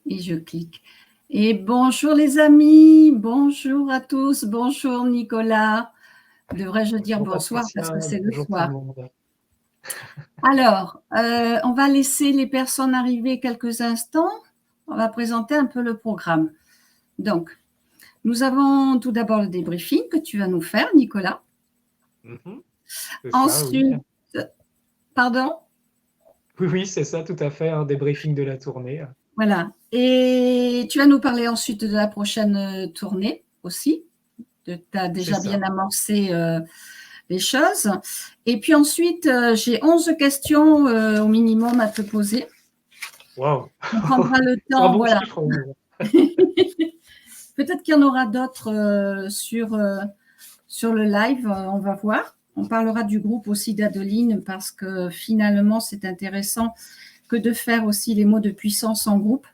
Et je clique. Et bonjour les amis, bonjour à tous, bonjour Nicolas. Devrais-je dire Bonjour bonsoir parce que Patricia, c'est le bonjour tout le soir. monde. Alors, on va laisser les personnes arriver quelques instants. On va présenter un peu le programme. Donc, nous avons tout d'abord le débriefing que tu vas nous faire, Nicolas. Mhm, c'est ça, oui. Ensuite, pardon? Oui, oui, c'est ça, tout à fait, un débriefing de la tournée. Voilà. Et tu vas nous parler ensuite de la prochaine tournée aussi. Tu as C'est déjà bien ça. amorcé les choses. Et puis ensuite, j'ai 11 questions au minimum à te poser. Waouh! On prendra le C'est un temps, bon voilà. chiffre, oui. Peut-être qu'il y en aura d'autres sur le live, on va voir. On parlera du groupe aussi d'Adeline parce que finalement, c'est intéressant que de faire aussi les mots de puissance en groupe.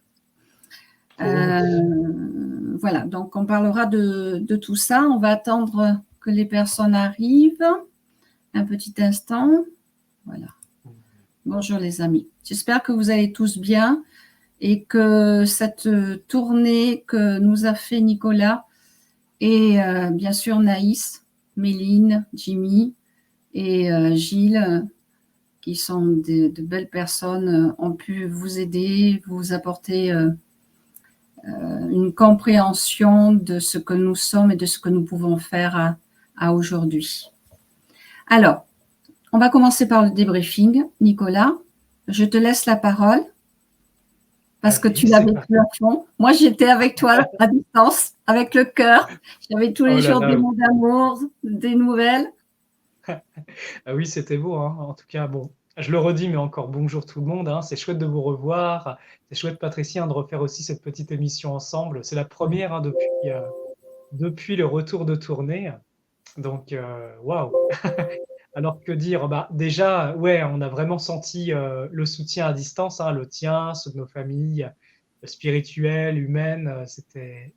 Oh, Voilà, donc on parlera de tout ça. On va attendre que les personnes arrivent. Un petit instant. Voilà. Bonjour les amis. J'espère que vous allez tous bien et que cette tournée que nous a fait Nicolas et bien sûr Naïs, Méline, Jimmy et Gilles, qui sont de belles personnes, ont pu vous aider, vous apporter une compréhension de ce que nous sommes et de ce que nous pouvons faire à aujourd'hui. Alors, on va commencer par le débriefing. Nicolas, je te laisse la parole parce que allez, tu l'as c'est vécu à parti. fond. Moi, j'étais avec toi à distance, avec le cœur. J'avais tous Oh les là jours des là, mots d'amour, des nouvelles. ah oui, c'était beau, hein. En tout cas, bon, je le redis, mais encore bonjour tout le monde, hein. C'est chouette de vous revoir. C'est chouette, Patricia, hein, de refaire aussi cette petite émission ensemble. C'est la première, hein, depuis le retour de tournée. Donc, waouh! Alors que dire? Bah, déjà, ouais, on a vraiment senti le soutien à distance, hein, le tien, ceux de nos familles, spirituelles, humaines. C'était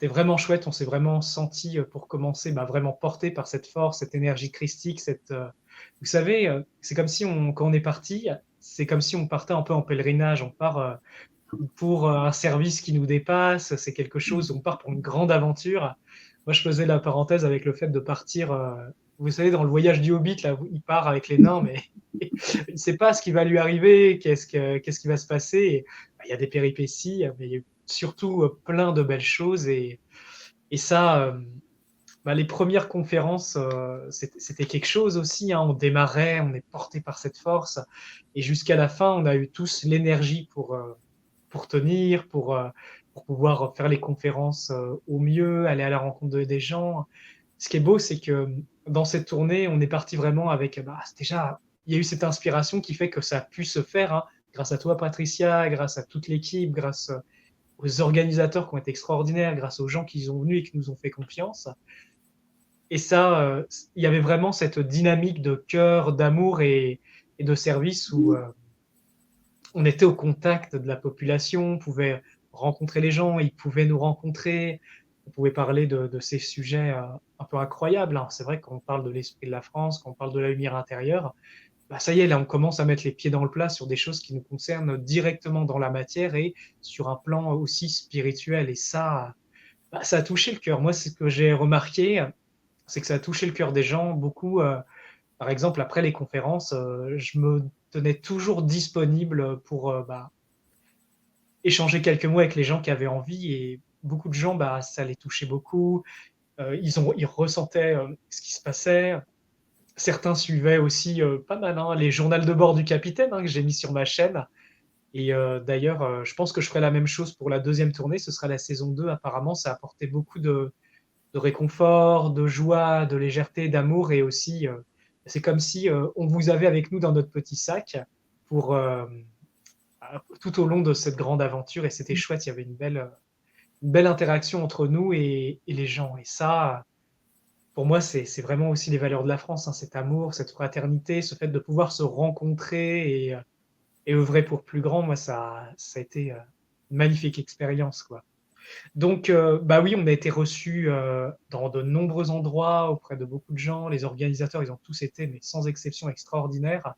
vraiment chouette. On s'est vraiment senti, pour commencer, bah, vraiment porté par cette force, cette énergie christique. Vous savez, c'est comme si quand on est parti, c'est comme si on partait un peu en pèlerinage. On part pour un service qui nous dépasse. C'est quelque chose, on part pour une grande aventure. Moi, je faisais la parenthèse avec le fait de partir, vous savez, dans le voyage du Hobbit, là, où il part avec les nains, mais il ne sait pas ce qui va lui arriver, qu'est-ce qui va se passer. Et, bah, il y a des péripéties, mais il y a surtout plein de belles choses. Et ça, bah, les premières conférences, c'était quelque chose aussi, hein. On démarrait, on est porté par cette force. Et jusqu'à la fin, on a eu tous l'énergie pour tenir, pour pouvoir faire les conférences au mieux, aller à la rencontre des gens. Ce qui est beau, c'est que dans cette tournée, on est parti vraiment avec, bah, déjà, il y a eu cette inspiration qui fait que ça a pu se faire, hein, grâce à toi, Patricia, grâce à toute l'équipe, grâce aux organisateurs qui ont été extraordinaires, grâce aux gens qui sont venus et qui nous ont fait confiance. Et ça, il y avait vraiment cette dynamique de cœur, d'amour et de service où on était au contact de la population, on pouvait rencontrer les gens, ils pouvaient nous rencontrer, on pouvait parler de ces sujets un peu incroyables, hein. C'est vrai qu'on parle de l'esprit de la France, qu'on parle de la lumière intérieure, bah ça y est, là, on commence à mettre les pieds dans le plat sur des choses qui nous concernent directement dans la matière et sur un plan aussi spirituel. Et ça, bah, ça a touché le cœur. Moi, ce que j'ai remarqué, c'est que ça a touché le cœur des gens. Beaucoup, par exemple, après les conférences, je me tenais toujours disponible pour bah, échanger quelques mots avec les gens qui avaient envie et beaucoup de gens, bah, ça les touchait beaucoup. Ils ressentaient ce qui se passait. Certains suivaient aussi pas mal, hein, les journaux de bord du capitaine, hein, que j'ai mis sur ma chaîne. Et d'ailleurs, je pense que je ferai la même chose pour la deuxième tournée. Ce sera la saison 2. Apparemment, ça a apporté beaucoup de réconfort, de joie, de légèreté, d'amour. Et aussi, c'est comme si on vous avait avec nous dans notre petit sac pour tout au long de cette grande aventure. Et c'était chouette. Il y avait une belle interaction entre nous et les gens. Et ça, pour moi, c'est vraiment aussi les valeurs de la France, hein, cet amour, cette fraternité, ce fait de pouvoir se rencontrer et œuvrer pour plus grand. Moi, ça a été une magnifique expérience, quoi. Donc, bah oui, on a été reçus dans de nombreux endroits auprès de beaucoup de gens. Les organisateurs, ils ont tous été, mais sans exception, extraordinaires.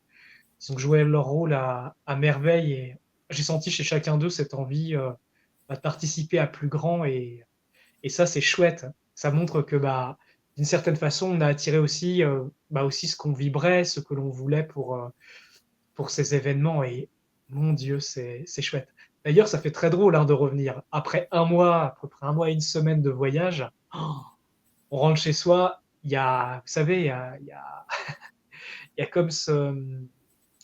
Ils ont joué leur rôle à merveille et j'ai senti chez chacun d'eux cette envie. de participer à plus grand et ça, c'est chouette. Ça montre que d'une certaine façon, on a attiré aussi, aussi ce qu'on vibrait, ce que l'on voulait pour ces événements. Et mon Dieu, c'est chouette. D'ailleurs, ça fait très drôle de revenir. Après un mois, à peu près un mois et une semaine de voyage, on rentre chez soi, il y a, vous savez, il y a comme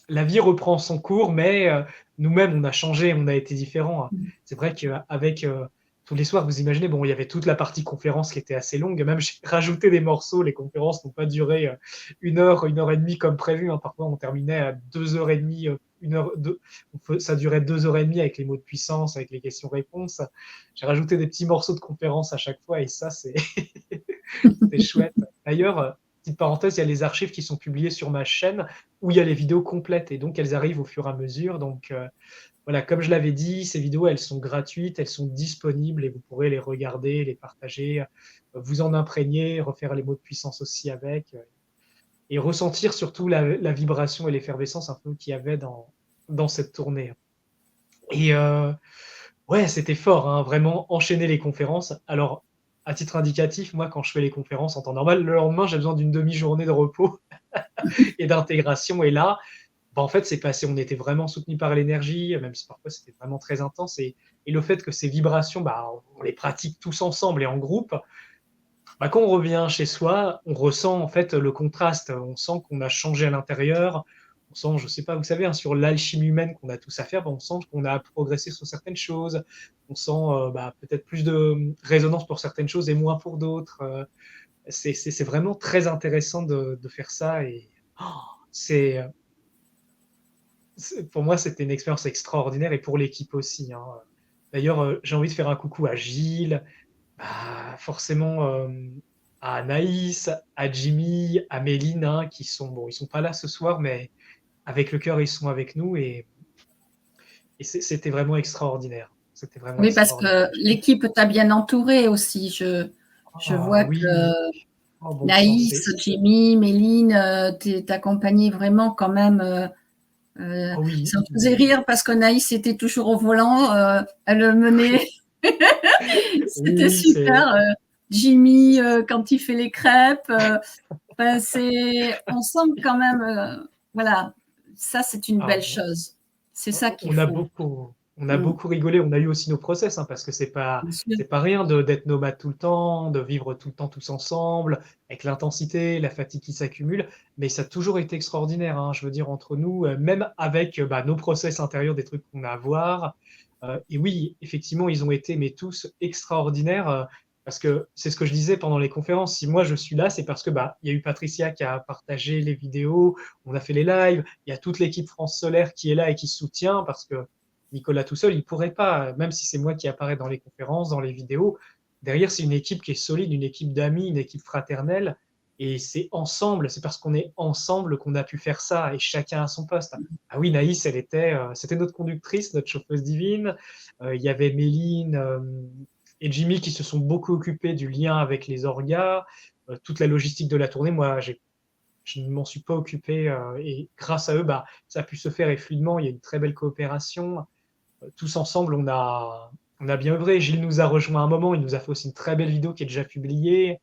la vie reprend son cours, mais nous-mêmes, on a changé, on a été différents, hein. C'est vrai qu'avec tous les soirs, vous imaginez, bon, il y avait toute la partie conférence qui était assez longue. Même j'ai rajouté des morceaux. Les conférences n'ont pas duré 1 heure et demie comme prévu, hein. Parfois, on terminait à 2 heures et demie, 1 heure, ça durait 2 heures et demie avec les mots de puissance, avec les questions-réponses. J'ai rajouté des petits morceaux de conférence à chaque fois et ça, c'était chouette. D'ailleurs, petite parenthèse, il y a les archives qui sont publiées sur ma chaîne où il y a les vidéos complètes et donc elles arrivent au fur et à mesure. Donc voilà, comme je l'avais dit, ces vidéos, elles sont gratuites, elles sont disponibles et vous pourrez les regarder, les partager, vous en imprégner, refaire les mots de puissance aussi avec et ressentir surtout la vibration et l'effervescence un peu qu'il y avait dans cette tournée. Et ouais, c'était fort, hein, vraiment enchaîner les conférences. Alors, à titre indicatif, moi, quand je fais les conférences en temps normal, le lendemain, j'ai besoin d'une demi-journée de repos et d'intégration. Et là, en fait, c'est passé, on était vraiment soutenu par l'énergie, même si parfois c'était vraiment très intense. Et le fait que ces vibrations, on les pratique tous ensemble et en groupe, quand on revient chez soi, on ressent en fait le contraste. On sent qu'on a changé à l'intérieur. On sent, je sais pas, vous savez, hein, sur l'alchimie humaine qu'on a tous à faire, on sent qu'on a progressé sur certaines choses. On sent peut-être plus de résonance pour certaines choses et moins pour d'autres. C'est vraiment très intéressant de faire ça. Et c'est pour moi, c'était une expérience extraordinaire et pour l'équipe aussi, hein. D'ailleurs, j'ai envie de faire un coucou à Gilles, forcément à Anaïs, à Jimmy, à Méline, hein, qui sont, bon, ils sont pas là ce soir, mais avec le cœur, ils sont avec nous et c'était vraiment extraordinaire. C'était vraiment Oui, parce extraordinaire. que l'équipe t'a bien entouré aussi. Je vois que Oui, en bon sens. Naïs, Jimmy, Méline, t'accompagnaient vraiment quand même. Oui, Ça me faisait rire parce que Naïs était toujours au volant, elle le menait. C'était oui, super. Jimmy, quand il fait les crêpes, on sent quand même, voilà, ça c'est une belle bon, chose. C'est ça qu'il on a faut. beaucoup, on a beaucoup rigolé. On a eu aussi nos process, hein, parce que Bien sûr. c'est pas rien d'être nomade tout le temps, de vivre tout le temps tous ensemble, avec l'intensité, la fatigue qui s'accumule. Mais ça a toujours été extraordinaire, hein, je veux dire, entre nous, même avec nos process intérieurs, des trucs qu'on a à voir. Et oui, effectivement, ils ont été, mais tous extraordinaires. Parce que c'est ce que je disais pendant les conférences. Si moi je suis là, c'est parce que il y a eu Patricia qui a partagé les vidéos, on a fait les lives, il y a toute l'équipe France Solaire qui est là et qui soutient parce que Nicolas tout seul, il pourrait pas, même si c'est moi qui apparaît dans les conférences, dans les vidéos. Derrière, c'est une équipe qui est solide, une équipe d'amis, une équipe fraternelle. Et c'est ensemble, c'est parce qu'on est ensemble qu'on a pu faire ça et chacun à son poste. Ah oui, Naïs, c'était notre conductrice, notre chauffeuse divine. Il y avait Méline et Jimmy qui se sont beaucoup occupés du lien avec les orgas, toute la logistique de la tournée. Moi, je ne m'en suis pas occupé et grâce à eux, ça a pu se faire et fluidement. Il y a une très belle coopération. Tous ensemble, on a bien œuvré. Gilles nous a rejoint un moment. Il nous a fait aussi une très belle vidéo qui est déjà publiée.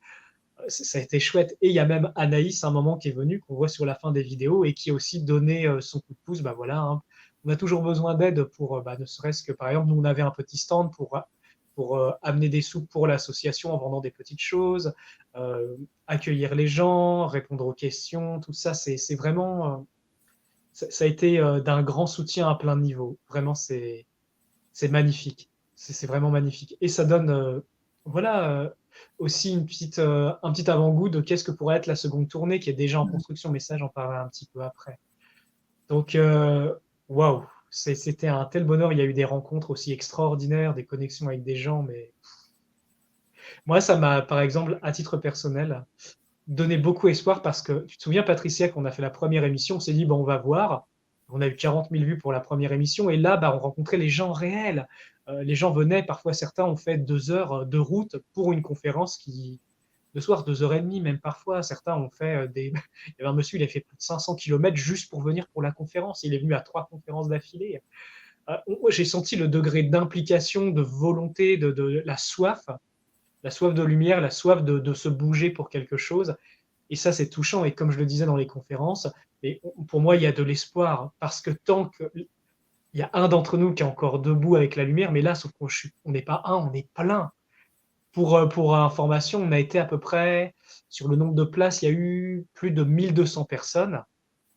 Ça a été chouette. Et il y a même Anaïs, un moment qui est venu, qu'on voit sur la fin des vidéos et qui a aussi donné son coup de pouce. Voilà, hein. On a toujours besoin d'aide pour, ne serait-ce que, par exemple, nous, on avait un petit stand pour amener des sous pour l'association en vendant des petites choses, accueillir les gens, répondre aux questions, tout ça, c'est vraiment, ça a été d'un grand soutien à plein de niveaux. Vraiment, c'est magnifique. C'est vraiment magnifique. Et ça donne voilà, aussi un petit avant-goût de qu'est-ce que pourrait être la seconde tournée qui est déjà en construction, mais ça, j'en parlerai un petit peu après. Donc, waouh, c'était un tel bonheur. Il y a eu des rencontres aussi extraordinaires, des connexions avec des gens, mais moi, ça m'a, par exemple, à titre personnel, donné beaucoup espoir parce que tu te souviens, Patricia, qu'on a fait la première émission, on s'est dit, on va voir. On a eu 40 000 vues pour la première émission et là, on rencontrait les gens réels. Les gens venaient, parfois certains ont fait 2 heures de route pour une conférence le soir, 2 heures et demie, même parfois. Certains ont fait il y avait un monsieur, il a fait plus de 500 km juste pour venir pour la conférence. Il est venu à 3 conférences d'affilée. j'ai senti le degré d'implication, de volonté, de la soif de lumière, la soif de se bouger pour quelque chose. Et ça, c'est touchant. Et comme je le disais dans les conférences, et pour moi, il y a de l'espoir parce que tant qu'il y a un d'entre nous qui est encore debout avec la lumière, mais là, sauf qu'on n'est pas un, on est plein. Pour information, on a été à peu près, sur le nombre de places, il y a eu plus de 1200 personnes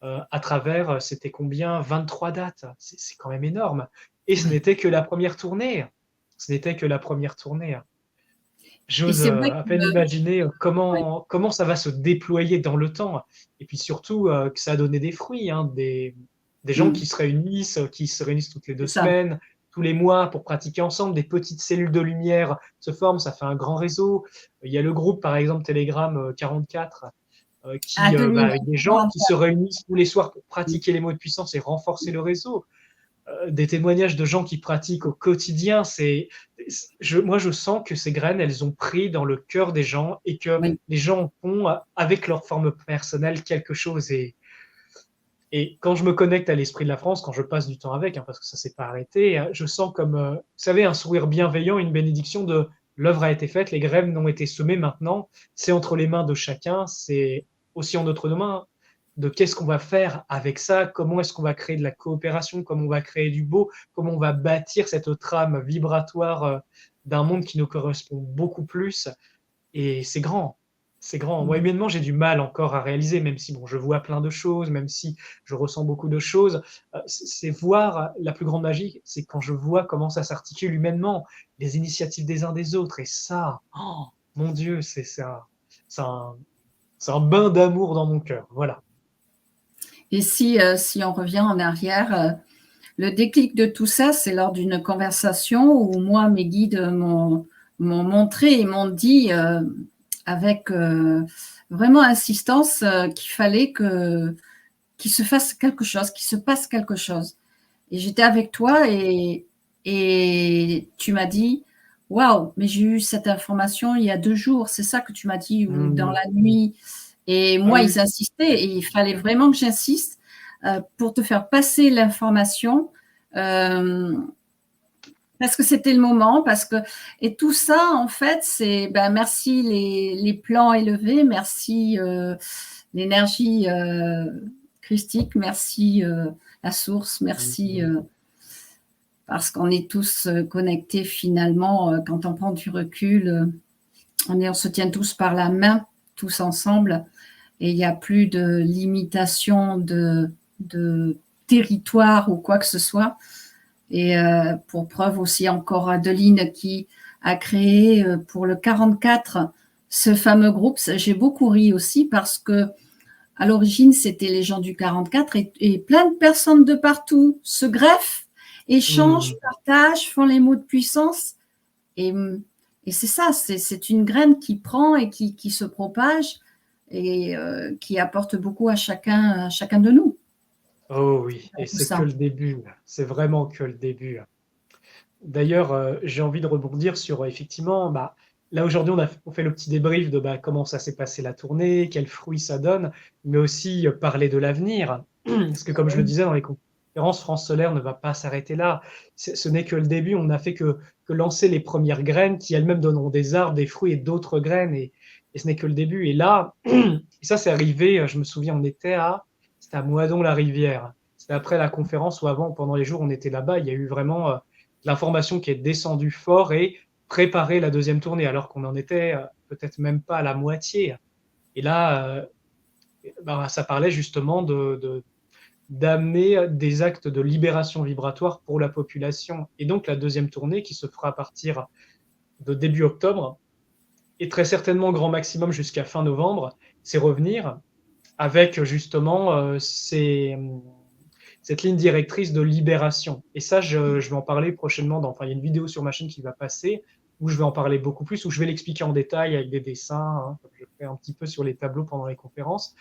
à travers, c'était combien? 23 dates. C'est quand même énorme. Et ce Oui. n'était que la première tournée. Ce n'était que la première tournée. Et J'ose c'est vrai à que, peine imaginer oui, comment ça va se déployer dans le temps. Et puis surtout que ça a donné des fruits, hein, des gens mm, qui se réunissent toutes les deux c'est ça. semaines, tous les mois pour pratiquer ensemble. Des petites cellules de lumière se forment, ça fait un grand réseau. Il y a le groupe, par exemple, Telegram 44, Adeline, avec des gens qui se réunissent tous les soirs pour pratiquer les mots de puissance et renforcer le réseau. Des témoignages de gens qui pratiquent au quotidien. Moi, je sens que ces graines, elles ont pris dans le cœur des gens et que oui. les gens en font avec leur forme personnelle quelque chose. Et quand je me connecte à l'Esprit de la France, quand je passe du temps avec, hein, parce que ça s'est pas arrêté, je sens comme, vous savez, un sourire bienveillant, une bénédiction de l'œuvre a été faite, les graines ont été semées maintenant, c'est entre les mains de chacun, c'est aussi en notre main de qu'est-ce qu'on va faire avec ça, comment est-ce qu'on va créer de la coopération, comment on va créer du beau, comment on va bâtir cette trame vibratoire d'un monde qui nous correspond beaucoup plus. Et c'est grand, c'est grand. Moi, Mm. humainement, j'ai du mal encore à réaliser, même si bon, je vois plein de choses, même si je ressens beaucoup de choses. C'est voir la plus grande magie, c'est quand je vois comment ça s'articule humainement, les initiatives des uns des autres. Et ça, oh, mon Dieu, c'est un, c'est un bain d'amour dans mon cœur. Voilà. Et si on revient en arrière, le déclic de tout ça, c'est lors d'une conversation où moi, mes guides m'ont montré et m'ont dit avec vraiment insistance qu'il fallait qu'il se fasse quelque chose, qu'il se passe quelque chose. Et j'étais avec toi et tu m'as dit, waouh, mais j'ai eu cette information il y a 2 jours. C'est ça que tu m'as dit, ou dans Mmh. la nuit. Et Ah moi, oui, ils insistaient et il fallait vraiment que j'insiste pour te faire passer l'information. euh, Parce que c'était le moment, et tout ça, en fait, c'est ben, merci les plans élevés, merci l'énergie christique, merci la source, merci mmh. parce qu'on est tous connectés finalement. Quand on prend du recul, on se tient tous par la main, tous ensemble, et il n'y a plus de limitation de territoire ou quoi que ce soit. Et pour preuve aussi encore Adeline qui a créé pour le 44 ce fameux groupe. J'ai beaucoup ri aussi parce que à l'origine c'était les gens du 44 et plein de personnes de partout se greffent, échangent, Mmh. partagent, font les mots de puissance. Et, et c'est ça, c'est une graine qui prend et qui se propage et qui apporte beaucoup à chacun de nous. Oh oui, et Tout c'est que ça. le début. C'est vraiment que le début. D'ailleurs, j'ai envie de rebondir sur effectivement, bah, là aujourd'hui on fait le petit débrief de bah, comment ça s'est passé la tournée, quels fruits ça donne, mais aussi parler de l'avenir. Parce que comme je le disais dans les conférences, France Solaire ne va pas s'arrêter là. Ce n'est que le début, on n'a fait que lancer les premières graines qui elles-mêmes donneront des arbres, des fruits et d'autres graines, et ce n'est que le début. Et là, et ça c'est arrivé, je me souviens, c'était à Moisson-la-Rivière. C'était après la conférence ou avant, pendant les jours on était là-bas, il y a eu vraiment l'information qui est descendue fort et préparer la deuxième tournée, alors qu'on en était peut-être même pas à la moitié. Et là, bah, ça parlait justement d'amener des actes de libération vibratoire pour la population. Et donc la deuxième tournée, qui se fera à partir de début octobre, et très certainement grand maximum jusqu'à fin novembre, c'est revenir avec justement cette ligne directrice de libération. Et ça, je vais en parler prochainement. Enfin, il y a une vidéo sur ma chaîne qui va passer où je vais en parler beaucoup plus, où je vais l'expliquer en détail avec des dessins, hein, comme je fais un petit peu sur les tableaux pendant les conférences.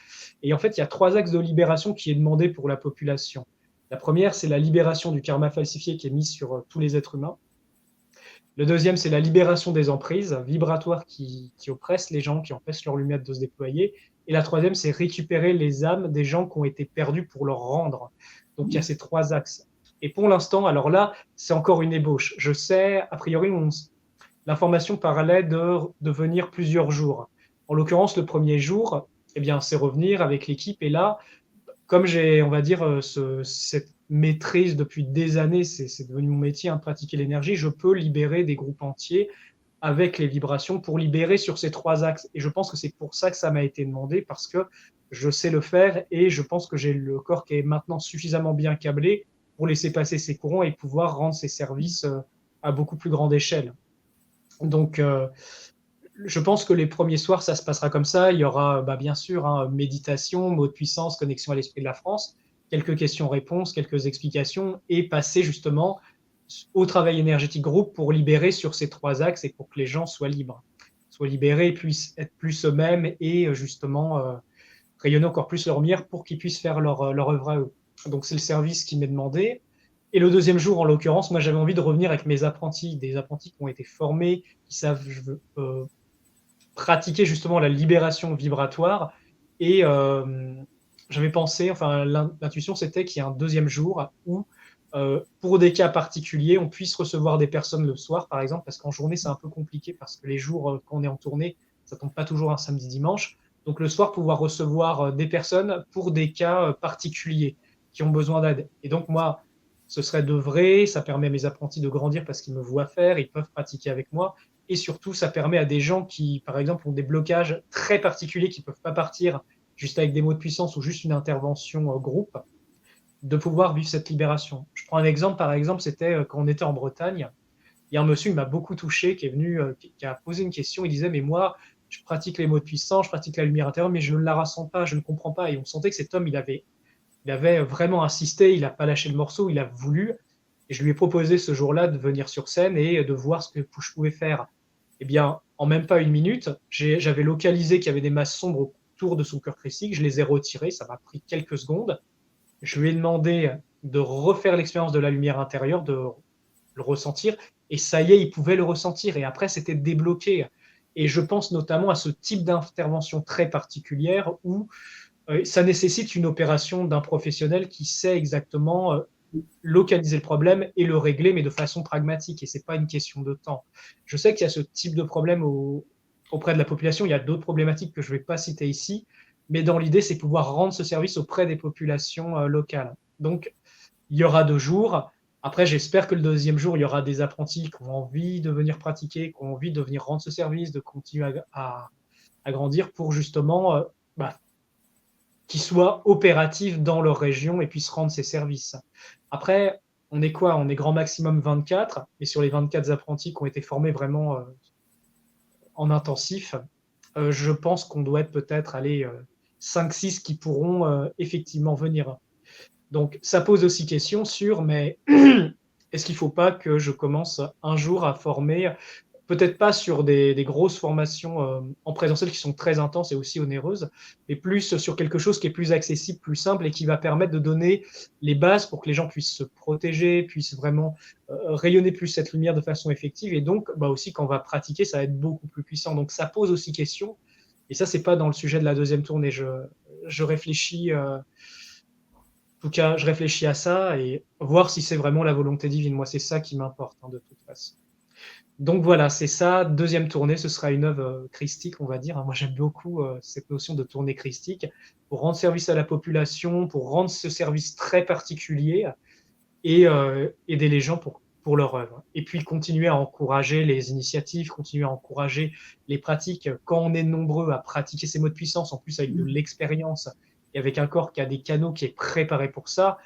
Et en fait, il y a 3 axes de libération qui est demandé pour la population. La première, c'est la libération du karma falsifié qui est mis sur tous les êtres humains. Le deuxième, c'est la libération des emprises vibratoires qui oppressent les gens, qui empêchent leur lumière de se déployer. Et la troisième, c'est récupérer les âmes des gens qui ont été perdus pour leur rendre. Donc il y a ces 3 axes. Et pour l'instant, alors là, c'est encore une ébauche. Je sais, a priori, l'information parlait de venir plusieurs jours. En l'occurrence, le premier jour, eh bien, c'est revenir avec l'équipe. Et là, comme j'ai, on va dire, cette maîtrise depuis des années, c'est devenu mon métier, de pratiquer l'énergie, je peux libérer des groupes entiers avec les vibrations pour libérer sur ces 3 axes. Et je pense que c'est pour ça que ça m'a été demandé, parce que je sais le faire et je pense que j'ai le corps qui est maintenant suffisamment bien câblé pour laisser passer ces courants et pouvoir rendre ces services à beaucoup plus grande échelle. Donc, je pense que les premiers soirs, ça se passera comme ça. Il y aura bien sûr méditation, mots de puissance, connexion à l'esprit de la France, quelques questions-réponses, quelques explications et passer justement au travail énergétique groupe pour libérer sur ces 3 axes et pour que les gens soient libres, soient libérés, puissent être plus eux-mêmes et justement rayonner encore plus leur lumière pour qu'ils puissent faire leur œuvre à eux. Donc c'est le service qui m'est demandé. Et le deuxième jour, en l'occurrence, moi j'avais envie de revenir avec mes apprentis, des apprentis qui ont été formés, qui savent pratiquer justement la libération vibratoire. Et j'avais pensé, enfin l'intuition c'était qu'il y a un deuxième jour où pour des cas particuliers, on puisse recevoir des personnes le soir, par exemple, parce qu'en journée, c'est un peu compliqué, parce que les jours, quand on est en tournée, ça tombe pas toujours un samedi, dimanche. Donc le soir, pouvoir recevoir des personnes pour des cas particuliers qui ont besoin d'aide. Et donc moi, ce serait de vrai, ça permet à mes apprentis de grandir parce qu'ils me voient faire, ils peuvent pratiquer avec moi. Et surtout, ça permet à des gens qui, par exemple, ont des blocages très particuliers, qui ne peuvent pas partir juste avec des mots de puissance ou juste une intervention groupe, de pouvoir vivre cette libération. Je prends un exemple, par exemple, c'était quand on était en Bretagne. Il y a un monsieur qui m'a beaucoup touché, qui est venu, qui a posé une question. Il disait, mais moi, je pratique les mots de puissance, je pratique la lumière intérieure, mais je ne la ressens pas, je ne comprends pas. Et on sentait que cet homme, il avait vraiment insisté, il n'a pas lâché le morceau, il a voulu. Et je lui ai proposé ce jour-là de venir sur scène et de voir ce que je pouvais faire. Eh bien, en même pas une minute, j'avais localisé qu'il y avait des masses sombres autour de son cœur christique, je les ai retirées, ça m'a pris quelques secondes. Je lui ai demandé de refaire l'expérience de la lumière intérieure, de le ressentir, et ça y est, il pouvait le ressentir, et après, c'était débloqué. Et je pense notamment à ce type d'intervention très particulière où ça nécessite une opération d'un professionnel qui sait exactement localiser le problème et le régler, mais de façon pragmatique, et c'est pas une question de temps. Je sais qu'il y a ce type de problème auprès de la population, il y a d'autres problématiques que je ne vais pas citer ici, mais dans l'idée, c'est pouvoir rendre ce service auprès des populations locales. Donc, il y aura 2 jours. Après, j'espère que le deuxième jour, il y aura des apprentis qui ont envie de venir pratiquer, qui ont envie de venir rendre ce service, de continuer à grandir pour justement qu'ils soient opératifs dans leur région et puissent rendre ces services. Après, on est quoi? On est grand maximum 24, et sur les 24 apprentis qui ont été formés vraiment en intensif, je pense qu'on doit être peut-être aller 5-6 qui pourront effectivement venir. Donc, ça pose aussi question sur, mais est-ce qu'il ne faut pas que je commence un jour à former, peut-être pas sur des grosses formations en présentiel qui sont très intenses et aussi onéreuses, mais plus sur quelque chose qui est plus accessible, plus simple et qui va permettre de donner les bases pour que les gens puissent se protéger, puissent vraiment rayonner plus cette lumière de façon effective. Et donc, aussi, quand on va pratiquer, ça va être beaucoup plus puissant. Donc, ça pose aussi question. Et ça, c'est pas dans le sujet de la deuxième tournée. Je réfléchis... En tout cas, je réfléchis à ça et voir si c'est vraiment la volonté divine. Moi, c'est ça qui m'importe, de toute façon. Donc voilà, c'est ça. Deuxième tournée, ce sera une œuvre christique, on va dire. Moi, j'aime beaucoup cette notion de tournée christique pour rendre service à la population, pour rendre ce service très particulier et aider les gens pour leur œuvre. Et puis continuer à encourager les initiatives, continuer à encourager les pratiques. Quand on est nombreux à pratiquer ces mots de puissance, en plus avec de l'expérience et avec un corps qui a des canaux qui est préparé pour ça,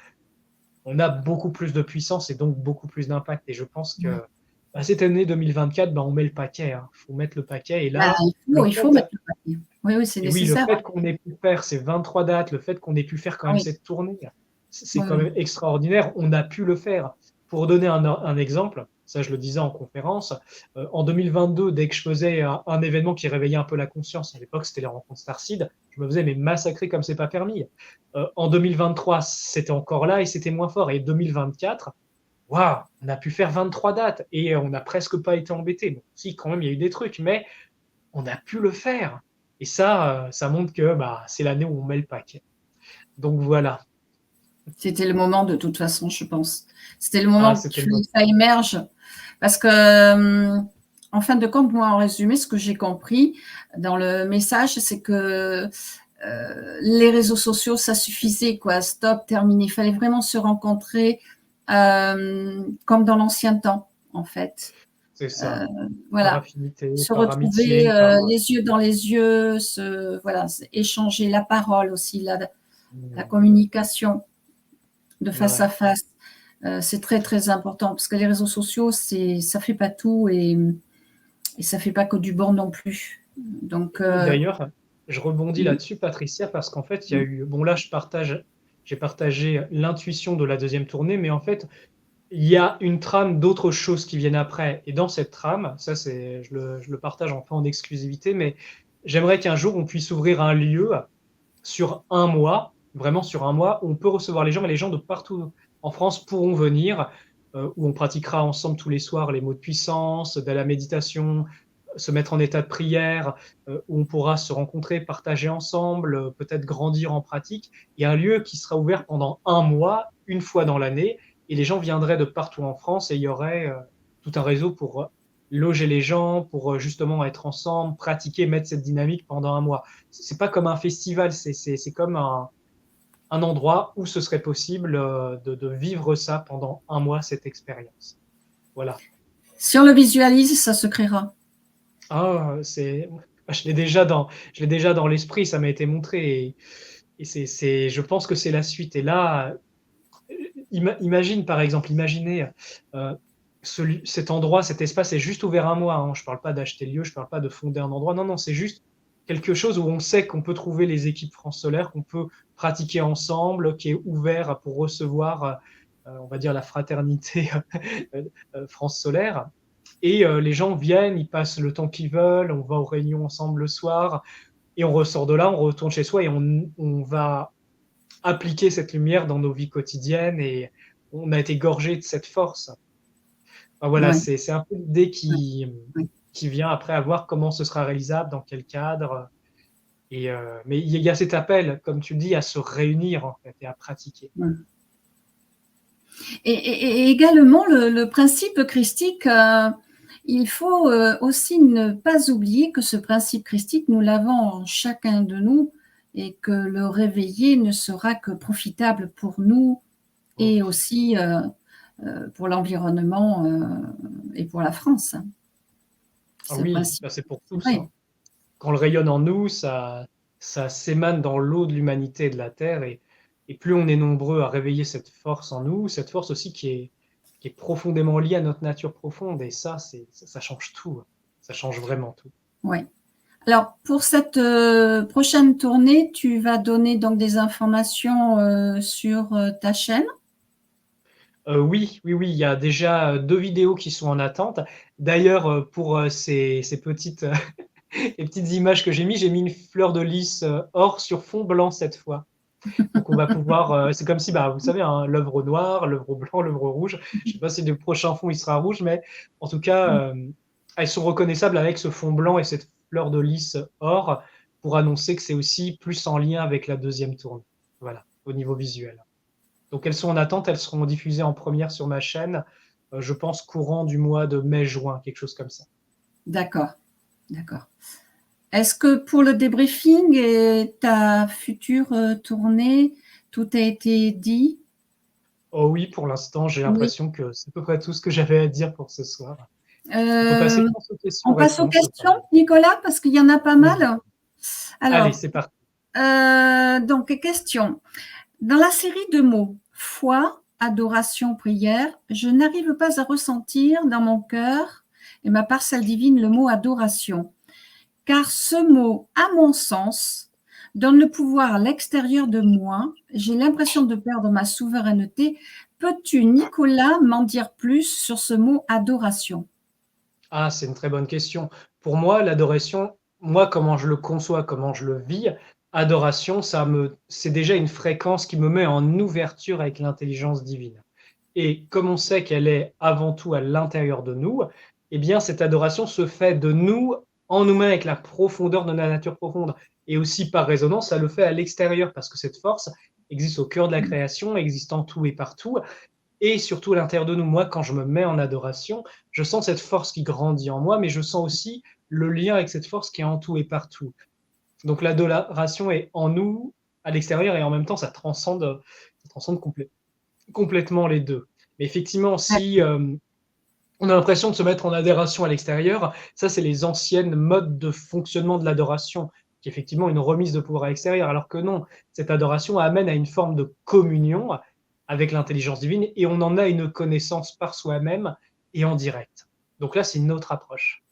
on a beaucoup plus de puissance et donc beaucoup plus d'impact. Et je pense que cette année 2024, on met le paquet. Il faut mettre le paquet. Et là, il faut mettre le paquet. Oui, c'est nécessaire. Le fait qu'on ait pu faire ces 23 dates, le fait qu'on ait pu faire quand même cette tournée, c'est quand même extraordinaire. On a pu le faire. Pour donner un exemple, ça je le disais en conférence, en 2022, dès que je faisais un événement qui réveillait un peu la conscience, à l'époque c'était les rencontres Starseed, je me faisais massacrer comme c'est pas permis. En 2023, c'était encore là et c'était moins fort. Et 2024, waouh, on a pu faire 23 dates et on n'a presque pas été embêté. Bon, si, quand même, il y a eu des trucs, mais on a pu le faire. Et ça montre que c'est l'année où on met le paquet. Donc voilà. C'était le moment de toute façon, je pense. C'était le Ah, moment que c'était le moment. ça émerge. Parce que, en fin de compte, moi, en résumé, ce que j'ai compris dans le message, c'est que les réseaux sociaux, ça suffisait, quoi. Stop, terminé. Il fallait vraiment se rencontrer comme dans l'ancien temps, en fait. C'est ça. Par Voilà. affinité, Se par retrouver amitié, par... les yeux dans les yeux, voilà, échanger la parole aussi, la Mm, communication de face à ouais. face. C'est très, très important parce que les réseaux sociaux, ça fait pas tout et ça fait pas que du bon non plus. Donc, Et d'ailleurs, je rebondis oui, là-dessus, Patricia, parce qu'en fait, il y a eu... Bon, là, j'ai partagé l'intuition de la deuxième tournée, mais en fait, il y a une trame d'autres choses qui viennent après. Et dans cette trame, ça, je le partage enfin en exclusivité, mais j'aimerais qu'un jour, on puisse ouvrir un lieu sur un mois, vraiment sur un mois, où on peut recevoir les gens, mais les gens de partout en France pourront venir, où on pratiquera ensemble tous les soirs les mots de puissance, de la méditation, se mettre en état de prière, où on pourra se rencontrer, partager ensemble, peut-être grandir en pratique. Il y a un lieu qui sera ouvert pendant un mois, une fois dans l'année, et les gens viendraient de partout en France et il y aurait tout un réseau pour loger les gens, pour justement être ensemble, pratiquer, mettre cette dynamique pendant un mois. C'est pas comme un festival, c'est comme un endroit où ce serait possible de vivre ça pendant un mois, cette expérience. Voilà. si on le visualise, ça se créera. Ah, je l'ai déjà dans l'esprit, ça m'a été montré et je pense que c'est la suite. Et là, imagine par exemple, imaginez cet endroit, cet espace est juste ouvert un mois. Hein. Je ne parle pas d'acheter le lieu, je ne parle pas de fonder un endroit. Non, non, c'est juste quelque chose où on sait qu'on peut trouver les équipes France Solaire, qu'on peut pratiquer ensemble, qui est ouvert pour recevoir, on va dire, la fraternité France Solaire. Et les gens viennent, ils passent le temps qu'ils veulent, on va aux réunions ensemble le soir, et on ressort de là, on retourne chez soi et on va appliquer cette lumière dans nos vies quotidiennes et on a été gorgé de cette force. Enfin, voilà, Oui, c'est un peu l'idée oui, oui. qui vient après à voir comment ce sera réalisable, dans quel cadre. Et, mais il y a cet appel, comme tu le dis, à se réunir en fait et à pratiquer. Oui. Et également, le principe christique, il faut aussi ne pas oublier que ce principe christique, nous l'avons en chacun de nous et que le réveiller ne sera que profitable pour nous Oh, et aussi pour l'environnement et pour la France. ah Ce oui, principe, bah c'est pour c'est tous. vrai. Hein. Quand le rayonne en nous, ça s'émane dans l'eau de l'humanité et de la Terre. Et plus on est nombreux à réveiller cette force en nous, cette force aussi qui est profondément liée à notre nature profonde. Et ça change tout. Ça change vraiment tout. Ouais. Alors, pour cette prochaine tournée, tu vas donner donc des informations sur ta chaîne. Oui, oui, oui, il y a déjà 2 vidéos qui sont en attente. D'ailleurs, pour ces petites, les petites images que j'ai mis une fleur de lys or sur fond blanc cette fois. Donc on va pouvoir, c'est comme si, bah, vous savez, hein, l'œuvre noire, l'œuvre blanc, l'œuvre rouge. Je ne sais pas si le prochain fond il sera rouge, mais en tout cas, elles sont reconnaissables avec ce fond blanc et cette fleur de lys or pour annoncer que c'est aussi plus en lien avec la deuxième tournée. Voilà, au niveau visuel. Donc elles sont en attente, elles seront diffusées en première sur ma chaîne, je pense courant du mois de mai-juin, quelque chose comme ça. D'accord, d'accord. Est-ce que pour le débriefing et ta future tournée, tout a été dit? Oh oui, pour l'instant, j'ai Oui. l'impression que c'est à peu près tout ce que j'avais à dire pour ce soir. On peut passer, Euh, je pense, aux on passe aux questions-réponses. questions, Nicolas, parce qu'il y en a pas Oui. mal. Allez, Alors, c'est parti. donc, question. Dans la série de mots foi, adoration, prière, je n'arrive pas à ressentir dans mon cœur et ma parcelle divine le mot adoration, car ce mot, à mon sens, donne le pouvoir à l'extérieur de moi. J'ai l'impression de perdre ma souveraineté. Peux-tu, Nicolas, m'en dire plus sur ce mot adoration? Ah, c'est une très bonne question. Pour moi, l'adoration, moi, comment je le conçois, comment je le vis, adoration, c'est déjà une fréquence qui me met en ouverture avec l'intelligence divine. Et comme on sait qu'elle est avant tout à l'intérieur de nous, eh bien, cette adoration se fait de nous, en nous-mêmes, avec la profondeur de la nature profonde. Et aussi, par résonance, ça le fait à l'extérieur, parce que cette force, existe au cœur de la création, existe en tout et partout, et surtout à l'intérieur de nous. Moi, quand je me mets en adoration, je sens cette force qui grandit en moi, mais je sens aussi le lien avec cette force qui est en tout et partout. Donc l'adoration est en nous, à l'extérieur, et en même temps, ça transcende complètement les deux. Mais effectivement, si on a l'impression de se mettre en adoration à l'extérieur, ça, c'est les anciennes modes de fonctionnement de l'adoration, qui est effectivement une remise de pouvoir à l'extérieur, alors que non, cette adoration amène à une forme de communion avec l'intelligence divine, et on en a une connaissance par soi-même et en direct. Donc là, c'est une autre approche.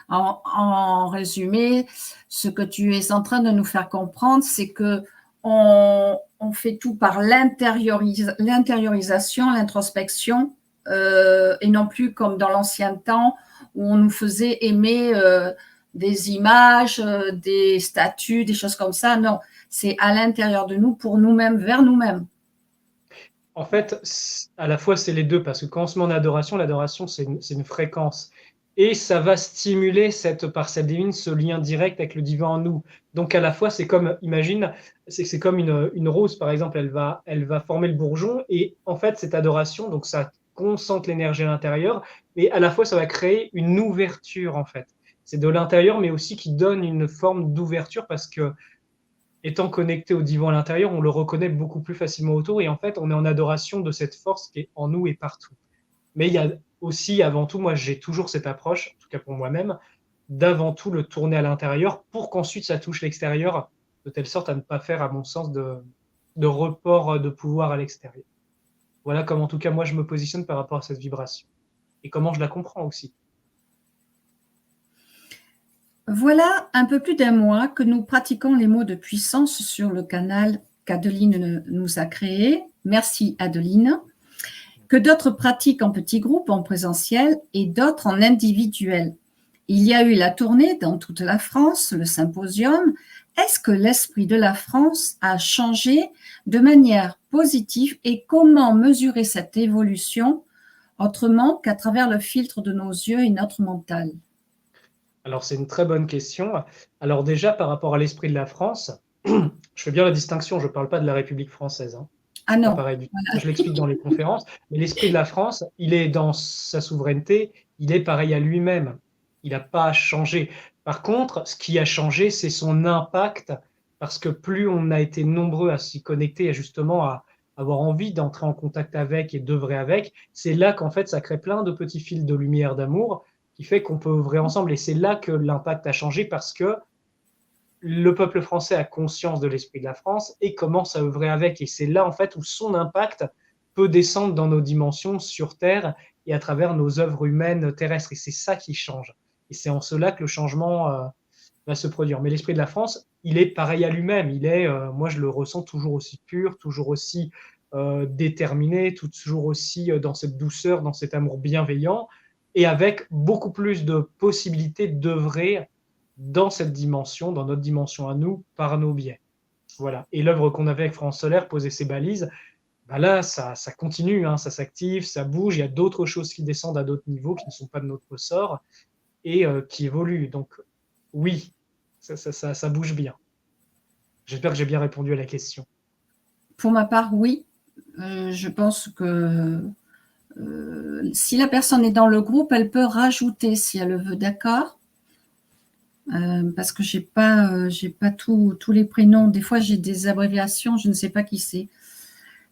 En résumé, ce que tu es en train de nous faire comprendre, c'est que on fait tout par l'intériorisation, l'introspection, et non plus comme dans l'ancien temps où on nous faisait aimer des images, des statues, des choses comme ça. Non, c'est à l'intérieur de nous, pour nous-mêmes, vers nous-mêmes. En fait, à la fois, c'est les deux, parce que quand on se met en adoration, l'adoration, c'est une fréquence. Et ça va stimuler cette parcelle divine, ce lien direct avec le divin en nous. Donc, à la fois, c'est comme, imagine, c'est comme une rose, par exemple, elle va former le bourgeon, et en fait, cette adoration, donc ça concentre l'énergie à l'intérieur, mais à la fois, ça va créer une ouverture, en fait. C'est de l'intérieur, mais aussi qui donne une forme d'ouverture, parce que étant connecté au divin à l'intérieur, on le reconnaît beaucoup plus facilement autour, et en fait, on est en adoration de cette force qui est en nous et partout. Mais il y a aussi, avant tout, moi j'ai toujours cette approche, en tout cas pour moi-même, d'avant tout le tourner à l'intérieur pour qu'ensuite ça touche l'extérieur, de telle sorte à ne pas faire, à mon sens, de report de pouvoir à l'extérieur. Voilà comment, en tout cas, moi je me positionne par rapport à cette vibration. Et comment je la comprends aussi. Voilà un peu plus d'un mois que nous pratiquons les mots de puissance sur le canal qu'Adeline nous a créé. Merci Adeline. Que d'autres pratiquent en petits groupes, en présentiel, et d'autres en individuel. Il y a eu la tournée dans toute la France, le symposium. Est-ce que l'esprit de la France a changé de manière positive, et comment mesurer cette évolution autrement qu'à travers le filtre de nos yeux et notre mental? Alors, c'est une très bonne question. Alors déjà, par rapport à l'esprit de la France, je fais bien la distinction, je ne parle pas de la République française, hein. Ah Pas non, pareil du tout. Je l'explique dans les conférences, mais l'esprit de la France, il est dans sa souveraineté, il est pareil à lui-même. Il n'a pas changé. Par contre, ce qui a changé, c'est son impact, parce que plus on a été nombreux à s'y connecter, et justement à avoir envie d'entrer en contact avec et d'œuvrer avec, c'est là qu'en fait, ça crée plein de petits fils de lumière, d'amour, qui fait qu'on peut œuvrer ensemble. Et c'est là que l'impact a changé, parce que le peuple français a conscience de l'esprit de la France et commence à œuvrer avec. Et c'est là, en fait, où son impact peut descendre dans nos dimensions sur Terre et à travers nos œuvres humaines terrestres. Et c'est ça qui change. Et c'est en cela que le changement va se produire. Mais l'esprit de la France, il est pareil à lui-même. Il est, moi, je le ressens toujours aussi pur, toujours aussi déterminé, toujours aussi dans cette douceur, dans cet amour bienveillant, et avec beaucoup plus de possibilités d'œuvrer dans cette dimension, dans notre dimension à nous, par nos biais. Voilà. Et l'œuvre qu'on avait avec France Solaire, poser ses balises, bah là, ça continue, hein, ça s'active, ça bouge. Il y a d'autres choses qui descendent à d'autres niveaux, qui ne sont pas de notre ressort, et qui évoluent. Donc, oui, ça bouge bien. J'espère que j'ai bien répondu à la question. pour ma part, oui. Je pense que si la personne est dans le groupe, elle peut rajouter si elle le veut, d'accord? Parce que j'ai pas tous les prénoms. Des fois, j'ai des abréviations, je ne sais pas qui c'est.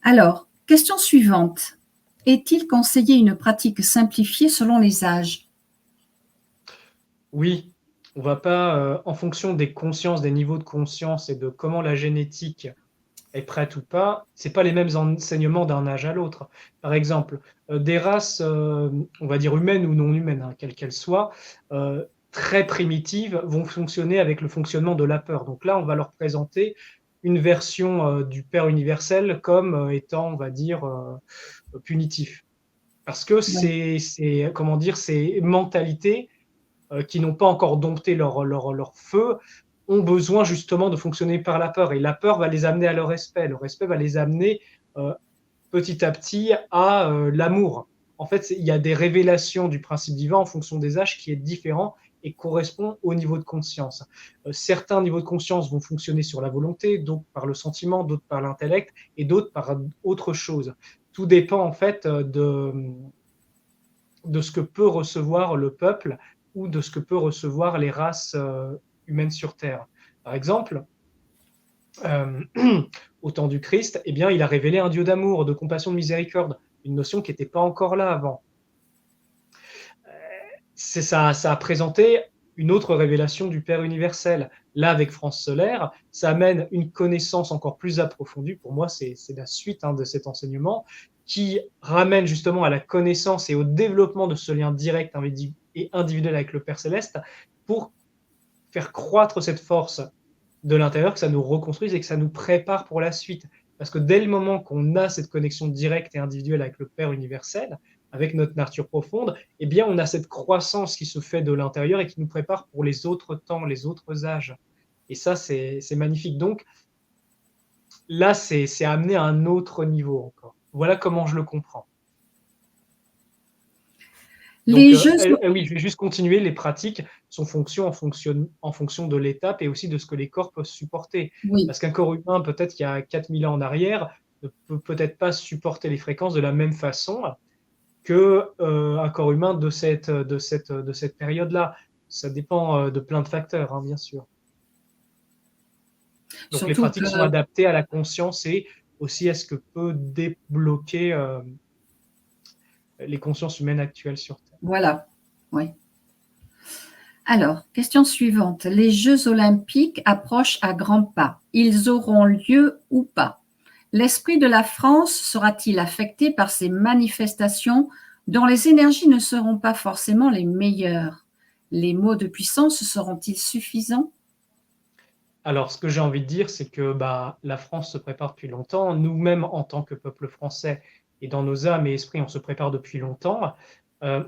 Alors, question suivante. Est-il conseillé une pratique simplifiée selon les âges? Oui, on ne va pas, en fonction des consciences, des niveaux de conscience et de comment la génétique est prête ou pas, ce n'est pas les mêmes enseignements d'un âge à l'autre. Par exemple, des races, on va dire humaines ou non humaines, hein, quelles qu'elles soient, très primitives, vont fonctionner avec le fonctionnement de la peur. Donc là, on va leur présenter une version du Père universel comme étant, on va dire, punitif. Parce que comment dire, ces mentalités qui n'ont pas encore dompté leur feu ont besoin justement de fonctionner par la peur. Et la peur va les amener à leur respect. Le respect va les amener petit à petit à l'amour. En fait, il y a des révélations du principe divin en fonction des âges qui est différent et correspond au niveau de conscience. Certains niveaux de conscience vont fonctionner sur la volonté, d'autres par le sentiment, d'autres par l'intellect et d'autres par autre chose. Tout dépend en fait de ce que peut recevoir le peuple ou de ce que peut recevoir les races humaines sur Terre. Par exemple, au temps du Christ, eh bien, il a révélé un Dieu d'amour, de compassion, de miséricorde, une notion qui n'était pas encore là avant. Ça a présenté une autre révélation du Père universel. Là, avec France Solaire, ça amène une connaissance encore plus approfondie. Pour moi, c'est la suite de cet enseignement qui ramène justement à la connaissance et au développement de ce lien direct et individuel avec le Père Céleste pour faire croître cette force de l'intérieur, que ça nous reconstruise et que ça nous prépare pour la suite. Parce que dès le moment qu'on a cette connexion directe et individuelle avec le Père universel, avec notre nature profonde, eh bien, on a cette croissance qui se fait de l'intérieur et qui nous prépare pour les autres temps, les autres âges. Et ça, c'est magnifique. Donc, là, c'est amené à un autre niveau encore. Voilà comment je le comprends. Donc, oui, je vais juste continuer. Les pratiques sont en fonction de l'étape et aussi de ce que les corps peuvent supporter. Oui. Parce qu'un corps humain, peut-être qu'il y a 4000 ans en arrière, ne peut peut-être pas supporter les fréquences de la même façon qu'un corps humain de cette période-là. Ça dépend de plein de facteurs, bien sûr. Donc, surtout les pratiques sont adaptées à la conscience et aussi à ce que peut débloquer les consciences humaines actuelles sur Terre. Voilà, oui. Alors, question suivante. Les Jeux olympiques approchent à grands pas. Ils auront lieu ou pas? L'esprit de la France sera-t-il affecté par ces manifestations dont les énergies ne seront pas forcément les meilleures? Les mots de puissance seront-ils suffisants? Alors, ce que j'ai envie de dire, c'est que la France se prépare depuis longtemps. Nous-mêmes, en tant que peuple français, et dans nos âmes et esprits, on se prépare depuis longtemps.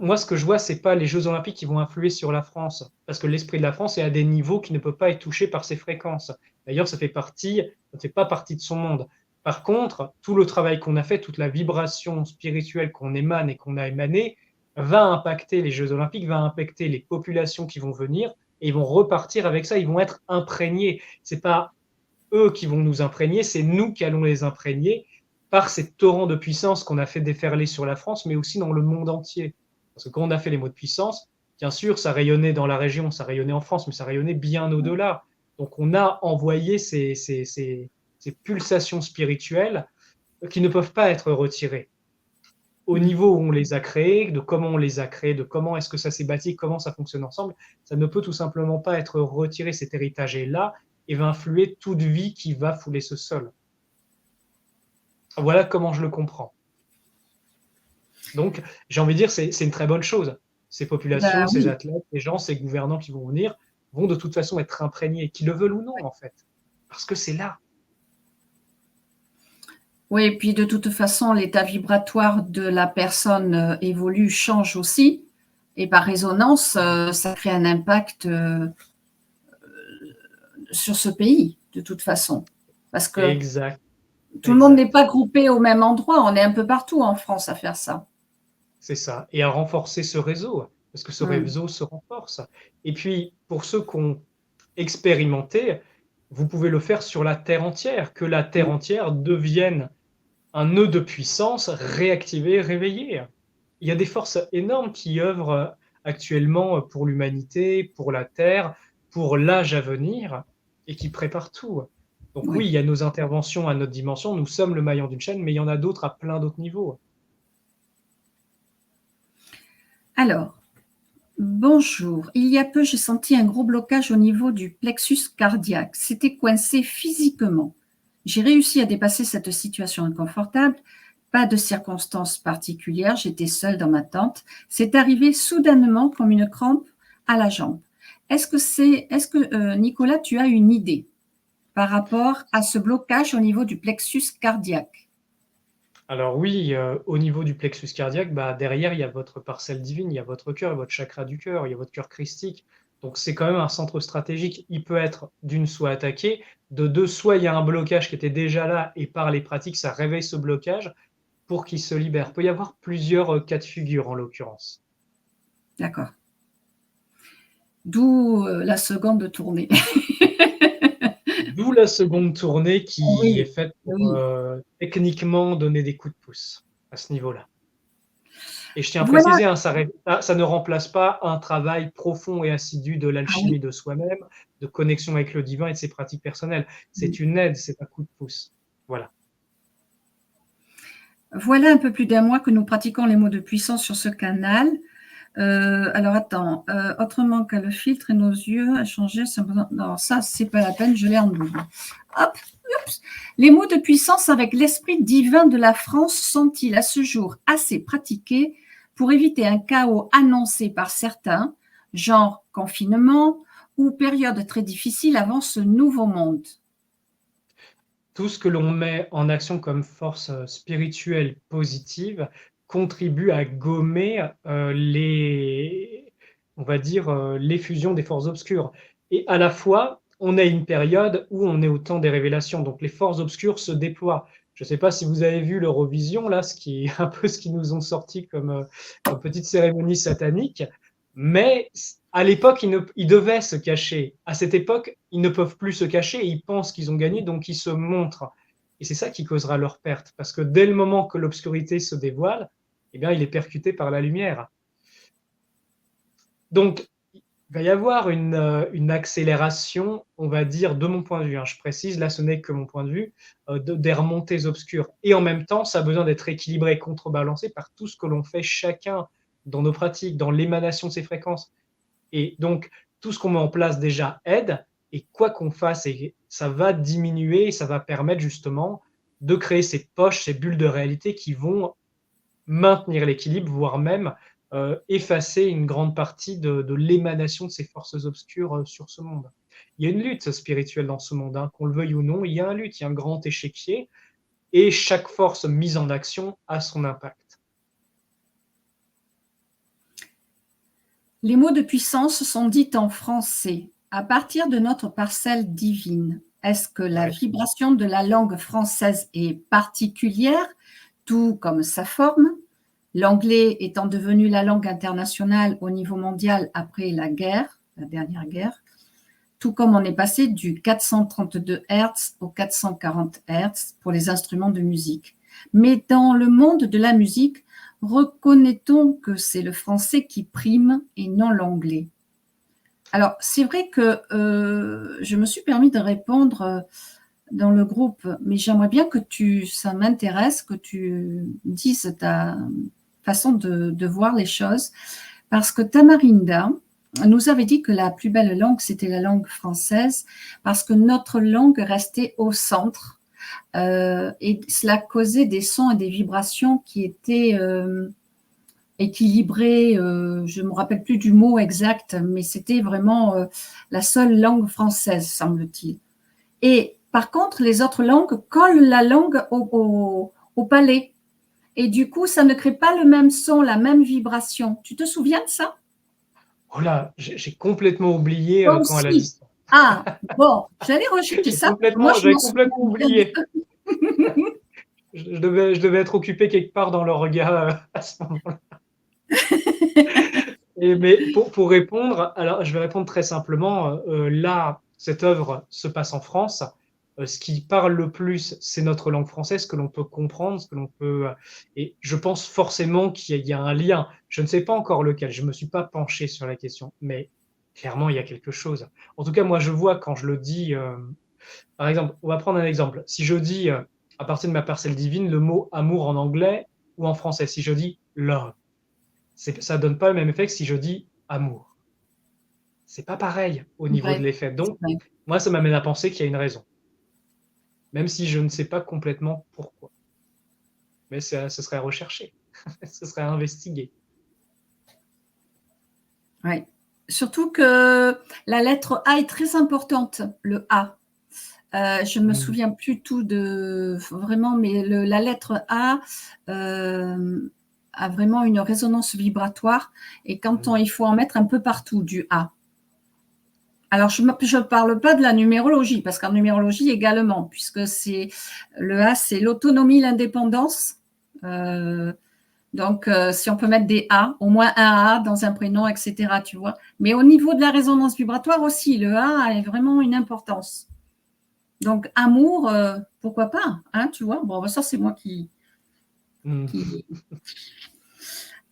Moi, ce que je vois, c'est pas les Jeux olympiques qui vont influer sur la France, parce que l'esprit de la France est à des niveaux qui ne peuvent pas être touchés par ces fréquences. D'ailleurs, ça ne fait pas partie de son monde. Par contre, tout le travail qu'on a fait, toute la vibration spirituelle qu'on émane et qu'on a émanée, va impacter les Jeux olympiques, va impacter les populations qui vont venir, et ils vont repartir avec ça, ils vont être imprégnés. C'est pas eux qui vont nous imprégner, c'est nous qui allons les imprégner par ces torrents de puissance qu'on a fait déferler sur la France, mais aussi dans le monde entier. Parce que quand on a fait les mots de puissance, bien sûr, ça rayonnait dans la région, ça rayonnait en France, mais ça rayonnait bien au-delà. Donc on a envoyé ces pulsations spirituelles qui ne peuvent pas être retirées. Au niveau où on les a créées, de comment on les a créées, de comment est-ce que ça s'est bâti, comment ça fonctionne ensemble, ça ne peut tout simplement pas être retiré. Cet héritage est là et va influer toute vie qui va fouler ce sol. Voilà comment je le comprends. Donc, j'ai envie de dire, c'est une très bonne chose. Ces populations, ces athlètes, ces gens, ces gouvernants qui vont venir vont de toute façon être imprégnés, qu'ils le veulent ou non, en fait. Parce que c'est là. Oui, et puis de toute façon, l'état vibratoire de la personne évolue, change aussi. Et par résonance, ça crée un impact sur ce pays, de toute façon. Parce que tout le monde n'est pas groupé au même endroit. On est un peu partout en France à faire ça. C'est ça. Et à renforcer ce réseau, parce que ce réseau se renforce. Et puis, pour ceux qui ont expérimenté, vous pouvez le faire sur la Terre entière, que la Terre entière devienne un nœud de puissance réactivé, réveillé. Il y a des forces énormes qui œuvrent actuellement pour l'humanité, pour la Terre, pour l'âge à venir, et qui préparent tout. Donc oui, il y a nos interventions à notre dimension, nous sommes le maillon d'une chaîne, mais il y en a d'autres à plein d'autres niveaux. Alors, bonjour. Il y a peu, j'ai senti un gros blocage au niveau du plexus cardiaque. C'était coincé physiquement. J'ai réussi à dépasser cette situation inconfortable. Pas de circonstances particulières. J'étais seule dans ma tente. C'est arrivé soudainement comme une crampe à la jambe. Est-ce que Nicolas, tu as une idée par rapport à ce blocage au niveau du plexus cardiaque? Alors oui, au niveau du plexus cardiaque, derrière, il y a votre parcelle divine, il y a votre cœur, votre chakra du cœur, il y a votre cœur christique. Donc c'est quand même un centre stratégique. Il peut être d'une soit attaqué, de deux, soit il y a un blocage qui était déjà là et par les pratiques, ça réveille ce blocage pour qu'il se libère. Il peut y avoir plusieurs cas de figure en l'occurrence. D'accord. D'où la seconde tournée. D'où la seconde tournée qui est Oui, faite pour oui. techniquement donner des coups de pouce à ce niveau-là. Et je tiens à Voilà. préciser, hein, ça ne remplace pas un travail profond et assidu de Ah oui. l'alchimie de soi-même, de connexion avec le divin et de ses pratiques personnelles. C'est une aide, c'est un coup de pouce. Voilà. Voilà un peu plus d'un mois que nous pratiquons les mots de puissance sur ce canal. Alors attends, autrement qu'à le filtre et nos yeux à changer. Non, ça, c'est pas la peine, je l'ai en double. Hop, oups. Les mots de puissance avec l'esprit divin de la France sont-ils à ce jour assez pratiqués pour éviter un chaos annoncé par certains, genre confinement ou période très difficile avant ce nouveau monde? Tout ce que l'on met en action comme force spirituelle positive contribue à gommer on va dire, l'effusion des forces obscures. Et à la fois, on a une période où on est au temps des révélations, donc les forces obscures se déploient. Je ne sais pas si vous avez vu l'Eurovision, là, ce qui est un peu ce qu'ils nous ont sorti comme petite cérémonie satanique, mais à l'époque, ils devaient se cacher. À cette époque, ils ne peuvent plus se cacher, ils pensent qu'ils ont gagné, donc ils se montrent. Et c'est ça qui causera leur perte, parce que dès le moment que l'obscurité se dévoile, eh bien, il est percuté par la lumière. Donc, il va y avoir une accélération, on va dire, de mon point de vue, hein, je précise, là, ce n'est que mon point de vue, des remontées obscures. Et en même temps, ça a besoin d'être équilibré, contrebalancé par tout ce que l'on fait chacun dans nos pratiques, dans l'émanation de ces fréquences. Et donc, tout ce qu'on met en place déjà aide, et quoi qu'on fasse, ça va diminuer, ça va permettre justement de créer ces poches, ces bulles de réalité qui vont maintenir l'équilibre, voire même effacer une grande partie de l'émanation de ces forces obscures sur ce monde. Il y a une lutte spirituelle dans ce monde, hein, qu'on le veuille ou non, il y a une lutte, il y a un grand échiquier, et chaque force mise en action a son impact. Les mots de puissance sont dits en français. À partir de notre parcelle divine, est-ce que la vibration de la langue française est particulière, tout comme sa forme? L'anglais étant devenu la langue internationale au niveau mondial après la dernière guerre, tout comme on est passé du 432 Hz au 440 Hz pour les instruments de musique. Mais dans le monde de la musique, reconnaît-on que c'est le français qui prime et non l'anglais? Alors, c'est vrai que je me suis permis de répondre dans le groupe, mais j'aimerais bien que ça m'intéresse, que tu dises ta façon de voir les choses, parce que Tamarinda nous avait dit que la plus belle langue, c'était la langue française, parce que notre langue restait au centre, et cela causait des sons et des vibrations qui étaient équilibrés. Je ne me rappelle plus du mot exact, mais c'était vraiment la seule langue française, semble-t-il. Et par contre, les autres langues collent la langue au palais. Et du coup, ça ne crée pas le même son, la même vibration. Tu te souviens de ça? Oh là, j'ai complètement oublié Toi quand elle a dit aussi. ça. Ah, bon, j'allais rejeter ça. Moi, je J'avais m'en souviens complètement bien. oublié. Je devais être occupé quelque part dans le regard à ce moment-là. Mais pour répondre, alors je vais répondre très simplement. Là, cette œuvre se passe en France. Ce qui parle le plus, c'est notre langue française, ce que l'on peut comprendre, ce que l'on peut. Et je pense forcément qu'il y a un lien. Je ne sais pas encore lequel. Je ne me suis pas penché sur la question, mais clairement, il y a quelque chose. En tout cas, moi, je vois quand je le dis. Par exemple, on va prendre un exemple. Si je dis à partir de ma parcelle divine le mot amour en anglais ou en français, si je dis love, ça donne pas le même effet que si je dis amour. C'est pas pareil au C'est niveau de vrai, l'effet. c'est Donc, vrai. moi, ça m'amène à penser qu'il y a une raison, même si je ne sais pas complètement pourquoi. Mais ce serait à rechercher, ce serait à investiguer. Ouais. Surtout que la lettre A est très importante, le A. Je ne me souviens plus tout de vraiment, mais la lettre A a vraiment une résonance vibratoire. Et quand il faut en mettre un peu partout du A. Alors, je ne parle pas de la numérologie, parce qu'en numérologie également, puisque le A, c'est l'autonomie, l'indépendance. Donc, si on peut mettre des A, au moins un A dans un prénom, etc., tu vois. Mais au niveau de la résonance vibratoire aussi, le A a vraiment une importance. Donc, amour, pourquoi pas, hein, tu vois. Bon, ça, c'est moi qui...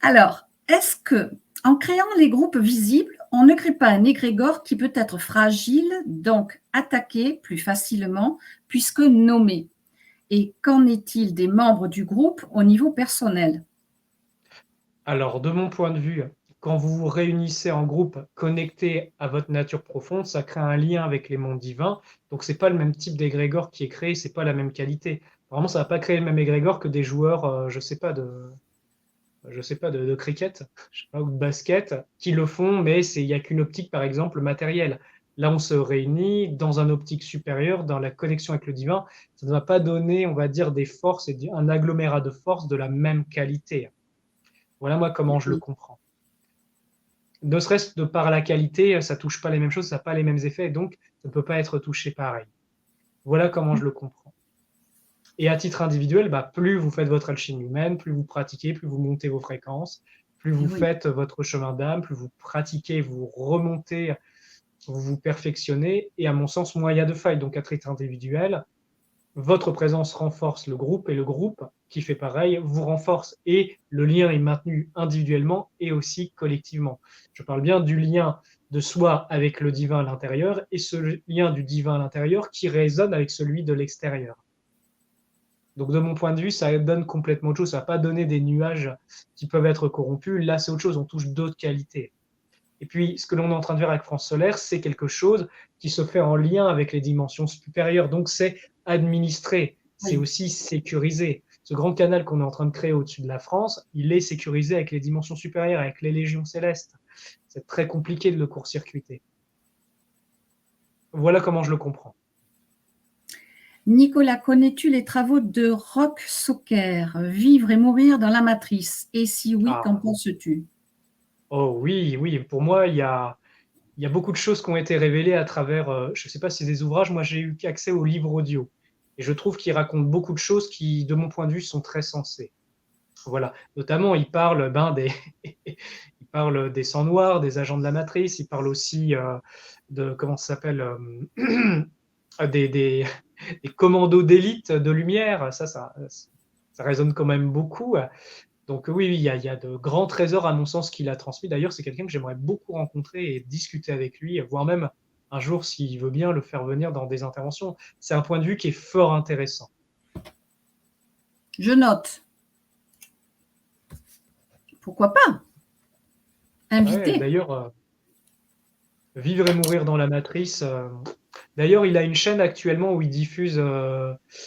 Alors, est-ce que, en créant les groupes visibles, on ne crée pas un égrégore qui peut être fragile, donc attaqué plus facilement, puisque nommé? Et qu'en est-il des membres du groupe au niveau personnel? Alors, de mon point de vue, quand vous vous réunissez en groupe connecté à votre nature profonde, ça crée un lien avec les mondes divins. Donc, c'est pas le même type d'égrégore qui est créé, c'est pas la même qualité. Vraiment, ça va pas créer le même égrégore que des joueurs, je sais pas, de cricket, je sais pas, ou de basket, qui le font, mais il n'y a qu'une optique, par exemple, matérielle. Là, on se réunit dans un optique supérieure, dans la connexion avec le divin. Ça ne va pas donner, on va dire, des forces et un agglomérat de forces de la même qualité. Voilà, moi, comment je le comprends. Ne serait-ce de par la qualité, ça touche pas les mêmes choses, ça n'a pas les mêmes effets, donc ça ne peut pas être touché pareil. Voilà comment je le comprends. Et à titre individuel, plus vous faites votre alchimie humaine, plus vous pratiquez, plus vous montez vos fréquences, plus vous faites votre chemin d'âme, plus vous pratiquez, vous remontez, vous vous perfectionnez, et à mon sens, moins il y a de failles. Donc à titre individuel, votre présence renforce le groupe, et le groupe qui fait pareil vous renforce, et le lien est maintenu individuellement et aussi collectivement. Je parle bien du lien de soi avec le divin à l'intérieur, et ce lien du divin à l'intérieur qui résonne avec celui de l'extérieur. Donc, de mon point de vue, ça donne complètement autre chose. Ça va pas donner des nuages qui peuvent être corrompus. Là, c'est autre chose. On touche d'autres qualités. Et puis, ce que l'on est en train de faire avec France Solaire, c'est quelque chose qui se fait en lien avec les dimensions supérieures. Donc, c'est administré. C'est aussi sécurisé. Ce grand canal qu'on est en train de créer au-dessus de la France, il est sécurisé avec les dimensions supérieures, avec les légions célestes. C'est très compliqué de le court-circuiter. Voilà comment je le comprends. Nicolas, connais-tu les travaux de Roch Socker, Vivre et mourir dans la matrice? Et si oui, qu'en penses-tu? Oh oui, oui. Pour moi, il y a beaucoup de choses qui ont été révélées à travers, je ne sais pas si c'est des ouvrages, moi j'ai eu accès aux livres audio. Et je trouve qu'il raconte beaucoup de choses qui, de mon point de vue, sont très sensées. Voilà. Notamment, il parle il parle des sangs noirs, des agents de la matrice, il parle aussi de, comment ça s'appelle, des commandos d'élite de lumière. Ça résonne quand même beaucoup. Donc oui, il y a de grands trésors à mon sens qu'il a transmis. D'ailleurs, c'est quelqu'un que j'aimerais beaucoup rencontrer et discuter avec lui, voire même un jour, s'il veut bien, le faire venir dans des interventions. C'est un point de vue qui est fort intéressant. Je note. Pourquoi pas? Invité. Ouais, d'ailleurs, Vivre et mourir dans la matrice. D'ailleurs, il a une chaîne actuellement où il diffuse,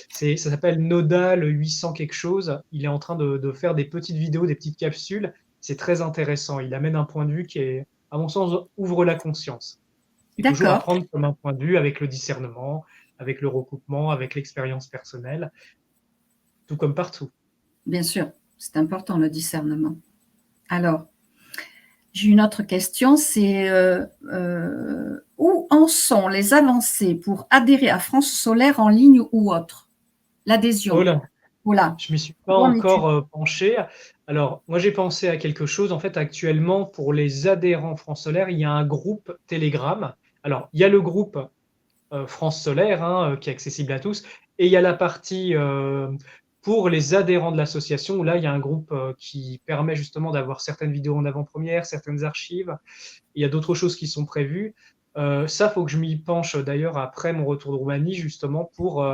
ça s'appelle Nodal 800 quelque chose. Il est en train de faire des petites vidéos, des petites capsules. C'est très intéressant. Il amène un point de vue qui est, à mon sens, ouvre la conscience. Et toujours à prendre comme un point de vue avec le discernement, avec le recoupement, avec l'expérience personnelle, tout comme partout. Bien sûr, c'est important le discernement. Alors, j'ai une autre question, c'est où en sont les avancées pour adhérer à France Solaire en ligne ou autre? L'adhésion. Oh là, Voilà. je ne m'y suis pas encore penché. Alors, moi, j'ai pensé à quelque chose. En fait, actuellement, pour les adhérents France Solaire, il y a un groupe Telegram. Alors, il y a le groupe France Solaire, qui est accessible à tous, et il y a la partie pour les adhérents de l'association, où là, il y a un groupe qui permet justement d'avoir certaines vidéos en avant-première, certaines archives. Il y a d'autres choses qui sont prévues. Ça, faut que je m'y penche d'ailleurs après mon retour de Roumanie, justement, pour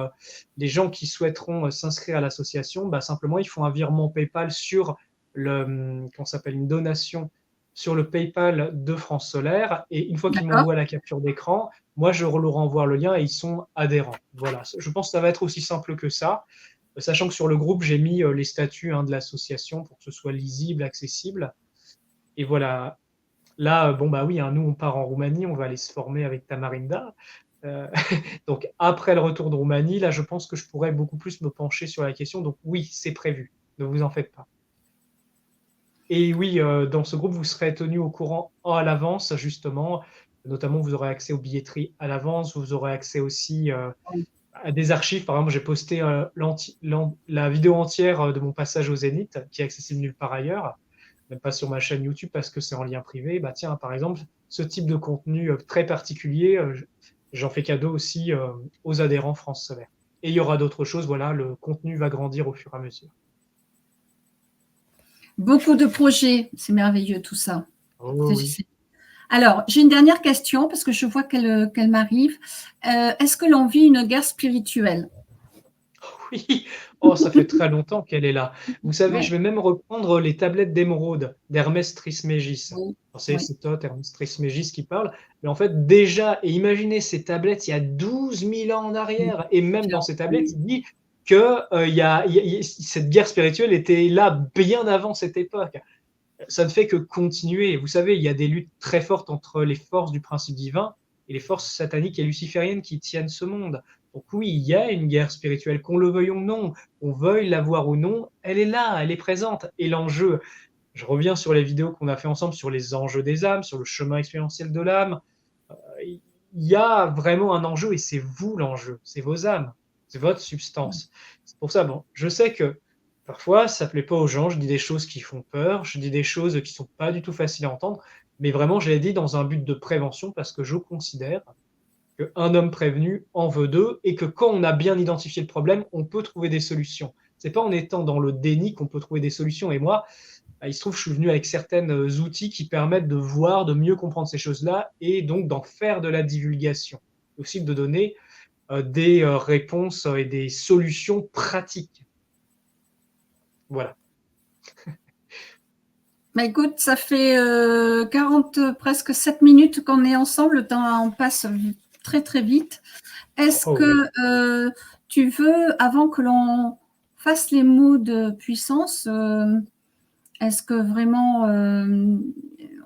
les gens qui souhaiteront s'inscrire à l'association. Simplement, ils font un virement PayPal sur qu'on s'appelle une donation sur le PayPal de France Solaire. Et une fois qu'ils m'envoient la capture d'écran, moi, je leur envoie le lien et ils sont adhérents. Voilà. Je pense que ça va être aussi simple que ça, sachant que sur le groupe, j'ai mis les statuts de l'association pour que ce soit lisible, accessible. Et voilà. Là, bon, oui, nous, on part en Roumanie, on va aller se former avec Tamarinda. Donc, après le retour de Roumanie, là, je pense que je pourrais beaucoup plus me pencher sur la question. Donc, oui, c'est prévu. Ne vous en faites pas. Et oui, dans ce groupe, vous serez tenu au courant à l'avance, justement. Notamment, vous aurez accès aux billetteries à l'avance. Vous aurez accès aussi des archives. Par exemple, j'ai posté la vidéo entière de mon passage au Zénith, qui est accessible nulle part ailleurs, même pas sur ma chaîne YouTube parce que c'est en lien privé. Bah tiens, par exemple, ce type de contenu très particulier, j'en fais cadeau aussi aux adhérents France Solaire. Et il y aura d'autres choses, voilà, le contenu va grandir au fur et à mesure. Beaucoup de projets, c'est merveilleux tout ça. Oh oui. Alors, j'ai une dernière question parce que je vois qu'elle m'arrive. Est-ce que l'on vit une guerre spirituelle? Oui, oh, ça fait très longtemps qu'elle est là. Vous savez, je Oui, vais même reprendre les tablettes d'émeraude d'Hermès Trismégis. oui, Alors, oui. c'est Thoth, Hermès Trismégis qui parle, mais en fait, déjà, et imaginez ces tablettes il y a 12 000 ans en arrière, et même dans ces tablettes, il dit que cette guerre spirituelle était là bien avant cette époque. Ça ne fait que continuer. Vous savez, il y a des luttes très fortes entre les forces du principe divin et les forces sataniques et lucifériennes qui tiennent ce monde. Donc oui, il y a une guerre spirituelle, qu'on le veuille ou non, qu'on veuille la voir ou non, elle est là, elle est présente. Et l'enjeu, je reviens sur les vidéos qu'on a fait ensemble sur les enjeux des âmes, sur le chemin expérientiel de l'âme. Il y a vraiment un enjeu et c'est vous l'enjeu, c'est vos âmes, c'est votre substance. C'est pour ça, bon, je sais que parfois ça plaît pas aux gens, je dis des choses qui font peur, je dis des choses qui sont pas du tout faciles à entendre, mais vraiment je l'ai dit dans un but de prévention parce que je considère qu'un homme prévenu en veut deux et que quand on a bien identifié le problème, on peut trouver des solutions. C'est pas en étant dans le déni qu'on peut trouver des solutions. Et moi, bah, il se trouve que je suis venu avec certains outils qui permettent de voir, de mieux comprendre ces choses-là et donc d'en faire de la divulgation. Aussi de donner des réponses et des solutions pratiques. Voilà. Bah, écoute, ça fait 40, presque 7 minutes qu'on est ensemble. Le temps passe très, très vite. Est-ce Oh oui. que tu veux, avant que l'on fasse les mots de puissance, est-ce que vraiment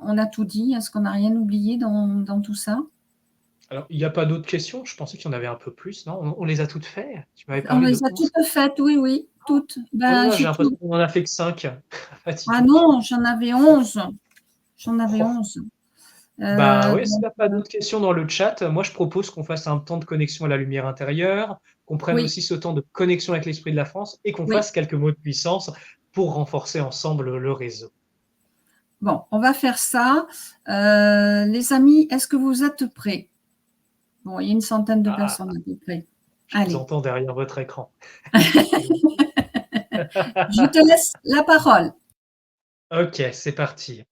on a tout dit? Est-ce qu'on n'a rien oublié dans tout ça? Alors, il n'y a pas d'autres questions? Je pensais qu'il y en avait un peu plus, non? On les a toutes faites? Tu m'avais On parlé de les a 11. toutes faites, oui, oui, toutes. Oh là Ben, là, j'ai j'ai l'impression tout. qu'on en a fait que 5. Ah, dis Ah donc. non, j'en avais 11. J'en avais Oh. 11. Bah ouais, s'il Donc, n'y a pas d'autres questions dans le chat, moi je propose qu'on fasse un temps de connexion à la lumière intérieure, qu'on prenne oui, aussi ce temps de connexion avec l'esprit de la France et qu'on oui. fasse quelques mots de puissance pour renforcer ensemble le réseau. Bon, on va faire ça. Les amis, est-ce que vous êtes prêts? Bon, il y a une centaine de Ah, personnes à peu près. je vous Allez, entends derrière votre écran. je te laisse la parole. Ok, c'est parti.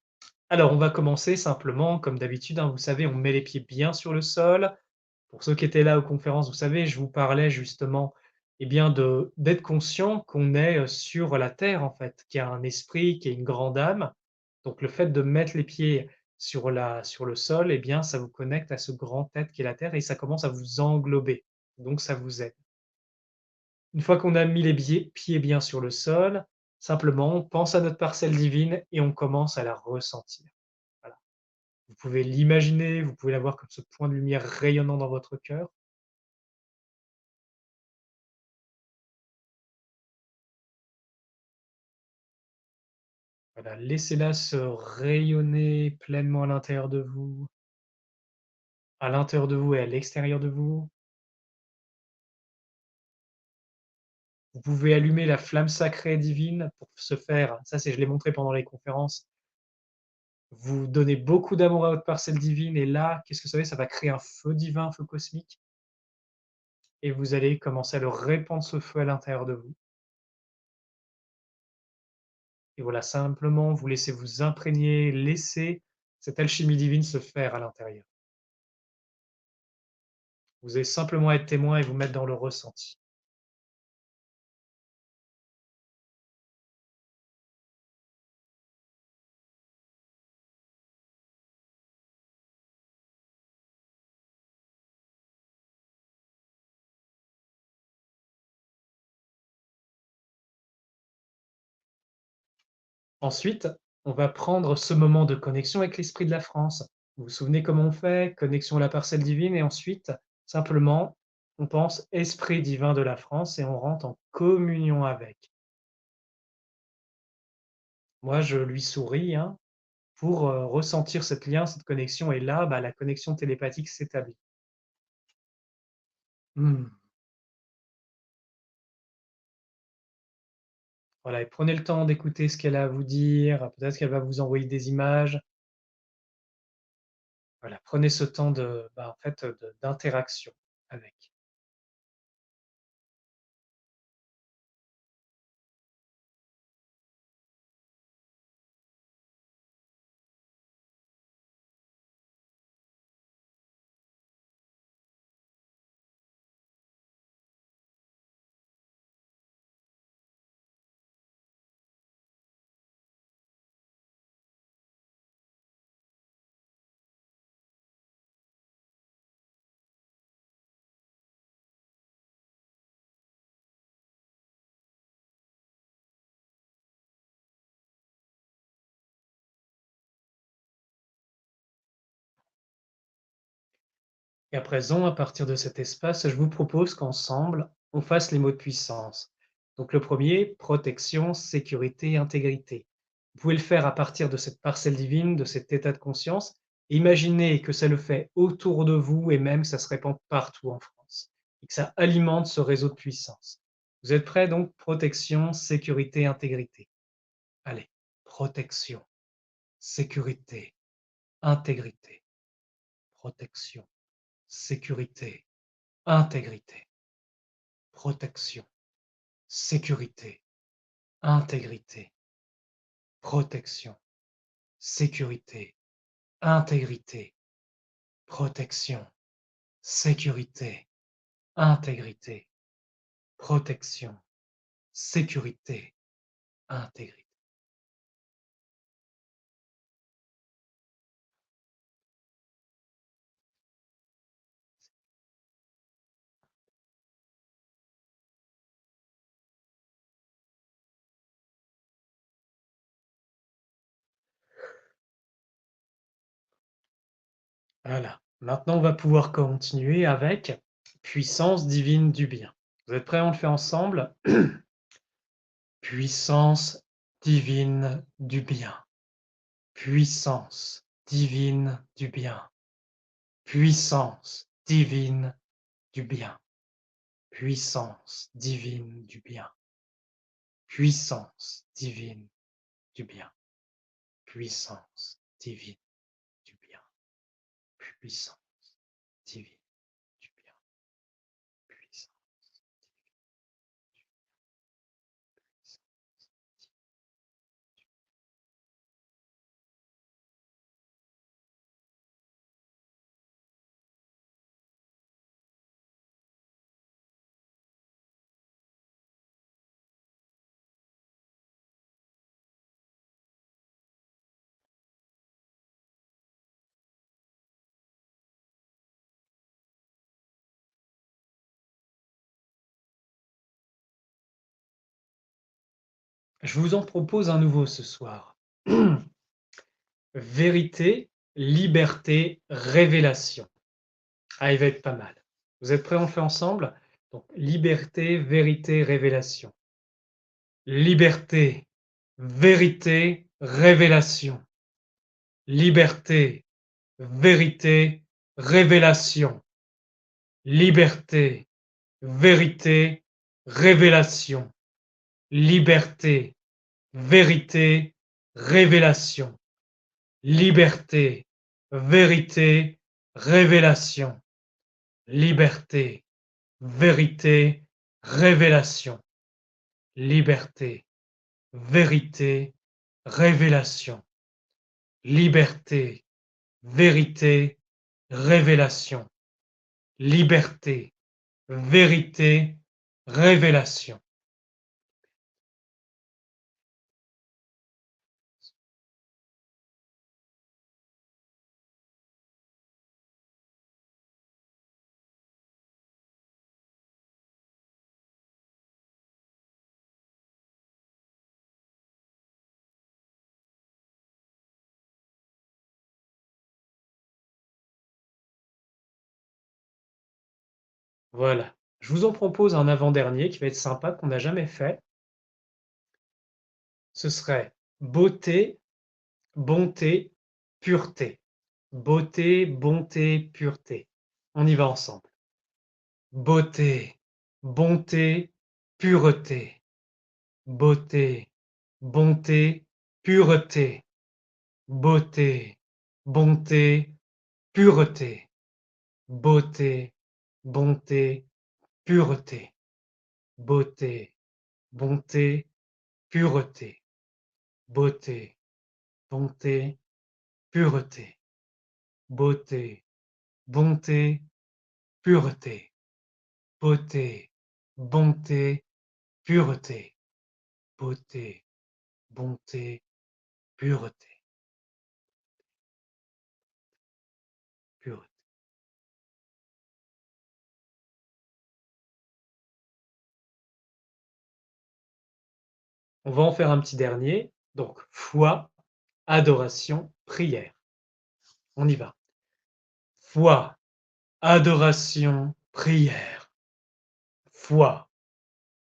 Alors, on va commencer simplement, comme d'habitude, hein, vous savez, on met les pieds bien sur le sol. Pour ceux qui étaient là aux conférences, vous savez, je vous parlais justement, eh bien, d'être conscient qu'on est sur la terre, en fait, qu'il y a un esprit, qu'il y a une grande âme. Donc, le fait de mettre les pieds sur le sol, eh bien, ça vous connecte à ce grand être qui est la terre et ça commence à vous englober. Donc, ça vous aide. Une fois qu'on a mis les pieds bien sur le sol, simplement, on pense à notre parcelle divine et on commence à la ressentir. Voilà. Vous pouvez l'imaginer, vous pouvez la voir comme ce point de lumière rayonnant dans votre cœur. Voilà, laissez-la se rayonner pleinement à l'intérieur de vous et à l'extérieur de vous. Vous pouvez allumer la flamme sacrée divine pour se faire, ça c'est je l'ai montré pendant les conférences, vous donnez beaucoup d'amour à votre parcelle divine et là, qu'est-ce que ça fait? Ça va créer un feu divin, un feu cosmique et vous allez commencer à le répandre ce feu à l'intérieur de vous. Et voilà, simplement vous laissez vous imprégner, laissez cette alchimie divine se faire à l'intérieur. Vous allez simplement être témoin et vous mettre dans le ressenti. Ensuite, on va prendre ce moment de connexion avec l'esprit de la France. Vous vous souvenez comment on fait? Connexion à la parcelle divine et ensuite, simplement, on pense esprit divin de la France et on rentre en communion avec. Moi, je lui souris, hein, pour ressentir ce lien, cette connexion et là, bah, la connexion télépathique s'établit. Mmh. Voilà, et prenez le temps d'écouter ce qu'elle a à vous dire, peut-être qu'elle va vous envoyer des images. Voilà, prenez ce temps de, en fait, d'interaction avec. Et à présent, à partir de cet espace, je vous propose qu'ensemble, on fasse les mots de puissance. Donc le premier, protection, sécurité, intégrité. Vous pouvez le faire à partir de cette parcelle divine, de cet état de conscience. Imaginez que ça le fait autour de vous et même que ça se répand partout en France et que ça alimente ce réseau de puissance. Vous êtes prêts donc? Protection, sécurité, intégrité. Allez, protection, sécurité, intégrité, protection, sécurité, intégrité, protection, sécurité, intégrité, protection, sécurité, intégrité, protection, sécurité, intégrité, protection, sécurité, intégrité. Voilà. Maintenant, on va pouvoir continuer avec puissance divine du bien. Vous êtes prêts? On le fait ensemble. Puissance divine du bien. Puissance divine du bien. Puissance divine du bien. Puissance divine du bien. Puissance divine du bien. Puissance divine du bien. Puissance divine du bien. Puissance Je vous en propose un nouveau ce soir. Vérité, liberté, révélation. Ah, il va être pas mal. Vous êtes prêts? On le fait ensemble? Donc, liberté, vérité, révélation. Liberté, vérité, révélation. Liberté, vérité, révélation. Liberté, vérité, révélation. Liberté, vérité, révélation. Liberté, vérité, révélation. Liberté, vérité, révélation. Liberté, vérité, révélation. Liberté, vérité, révélation. Liberté, vérité, révélation. Voilà. Je vous en propose un avant-dernier qui va être sympa, qu'on n'a jamais fait. Ce serait beauté, bonté, pureté. Beauté, bonté, pureté. On y va ensemble. Beauté, bonté, pureté. beauté, bonté, pureté, beauté, bonté, pureté, beauté, bonté, pureté, beauté, bonté, pureté, beauté, bonté, pureté, beauté, bonté, pureté, beauté, bonté, pureté, beauté, bonté, pureté, pureté. On va en faire un petit dernier. Donc, foi, adoration, prière. On y va. Foi, adoration, prière. Foi,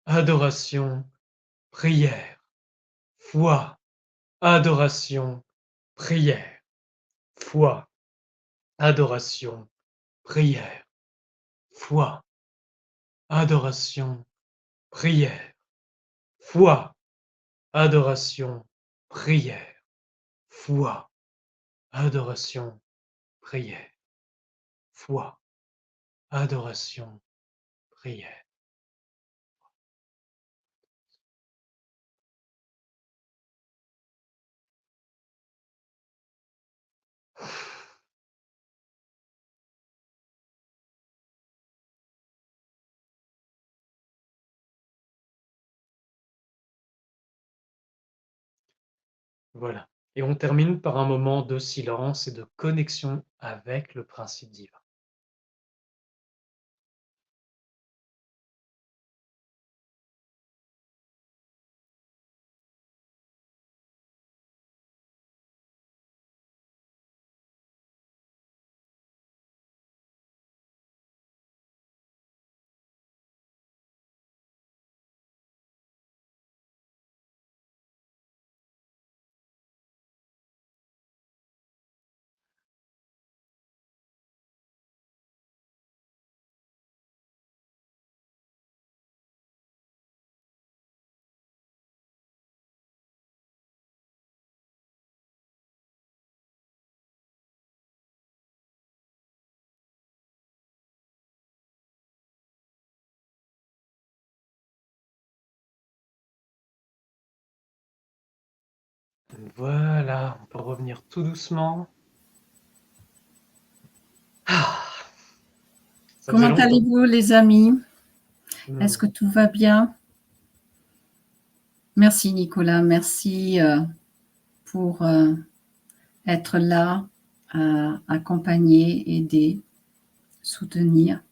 adoration, prière. Foi, adoration, prière. Foi, adoration, prière. Foi, adoration, prière. Foi, adoration, prière. Foi, adoration, prière. Foi, adoration, prière. Voilà. Et on termine par un moment de silence et de connexion avec le principe divin. Voilà, on peut revenir tout doucement. Ah, ça faisait Comment longtemps. allez-vous, les amis? Est-ce que tout va bien? Merci, Nicolas. Merci pour être là, accompagner, aider, soutenir.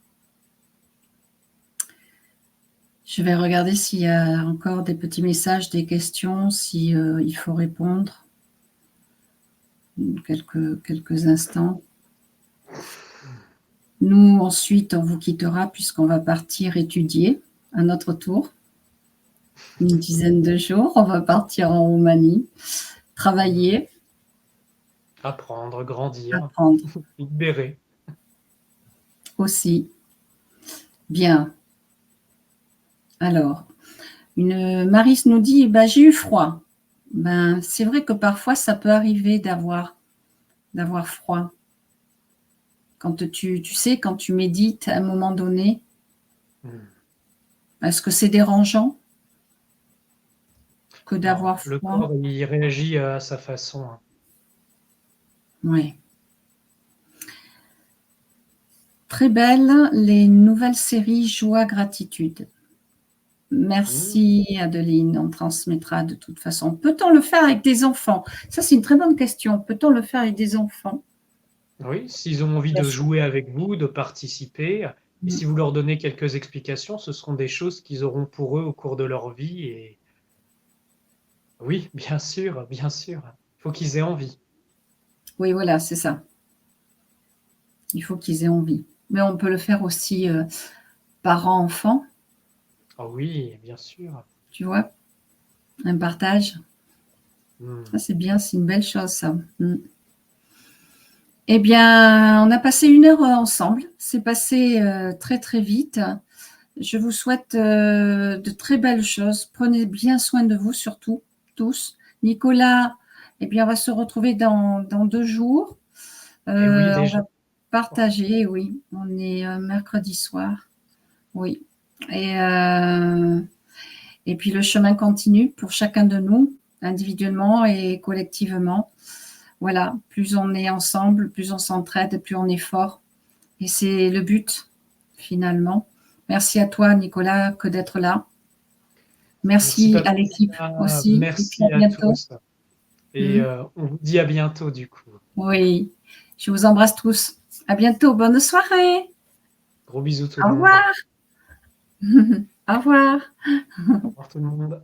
Je vais regarder s'il y a encore des petits messages, des questions, si il faut répondre. Quelques instants. Nous, ensuite, on vous quittera puisqu'on va partir étudier à notre tour. Une dizaine de jours, on va partir en Roumanie, travailler. Apprendre, grandir, Apprendre libérer. aussi. Bien. Alors, Maris nous dit, bah, j'ai eu froid. Ben, c'est vrai que parfois, ça peut arriver d'avoir froid. Quand tu sais, quand tu médites à un moment donné, est-ce que c'est dérangeant que d'avoir froid? Le corps, il réagit à sa façon. Oui. Très belle, les nouvelles séries Joie, Gratitude. Merci Adeline, on transmettra de toute façon. Peut-on le faire avec des enfants? Ça, c'est une très bonne question. Peut-on le faire avec des enfants? Oui, s'ils ont envie de jouer avec vous, de participer, et si vous leur donnez quelques explications, ce seront des choses qu'ils auront pour eux au cours de leur vie. Et oui, bien sûr, bien sûr. Il faut qu'ils aient envie. Oui, voilà, c'est ça. Il faut qu'ils aient envie. Mais on peut le faire aussi parents-enfants. Oh oui, bien sûr. Tu vois, un partage. Ça, c'est bien, c'est une belle chose, ça. Eh bien, on a passé 1 heure ensemble. C'est passé très, très vite. je vous souhaite de très belles choses. Prenez bien soin de vous, surtout, tous. Nicolas, eh bien, on va se retrouver dans 2 jours. Et oui, On déjà. va partager, oui. On est mercredi soir. Oui. Et puis, le chemin continue pour chacun de nous, individuellement et collectivement. Voilà, plus on est ensemble, plus on s'entraide, plus on est fort. Et c'est le but, finalement. Merci à toi, Nicolas, que d'être là. Merci Merci à l'équipe Patricia, aussi. Et puis à merci à bientôt. tous. Et on vous dit à bientôt du coup. Oui, je vous embrasse tous. À bientôt. Bonne soirée. Gros bisous tout Au le monde. revoir. Au revoir. Au revoir tout le monde.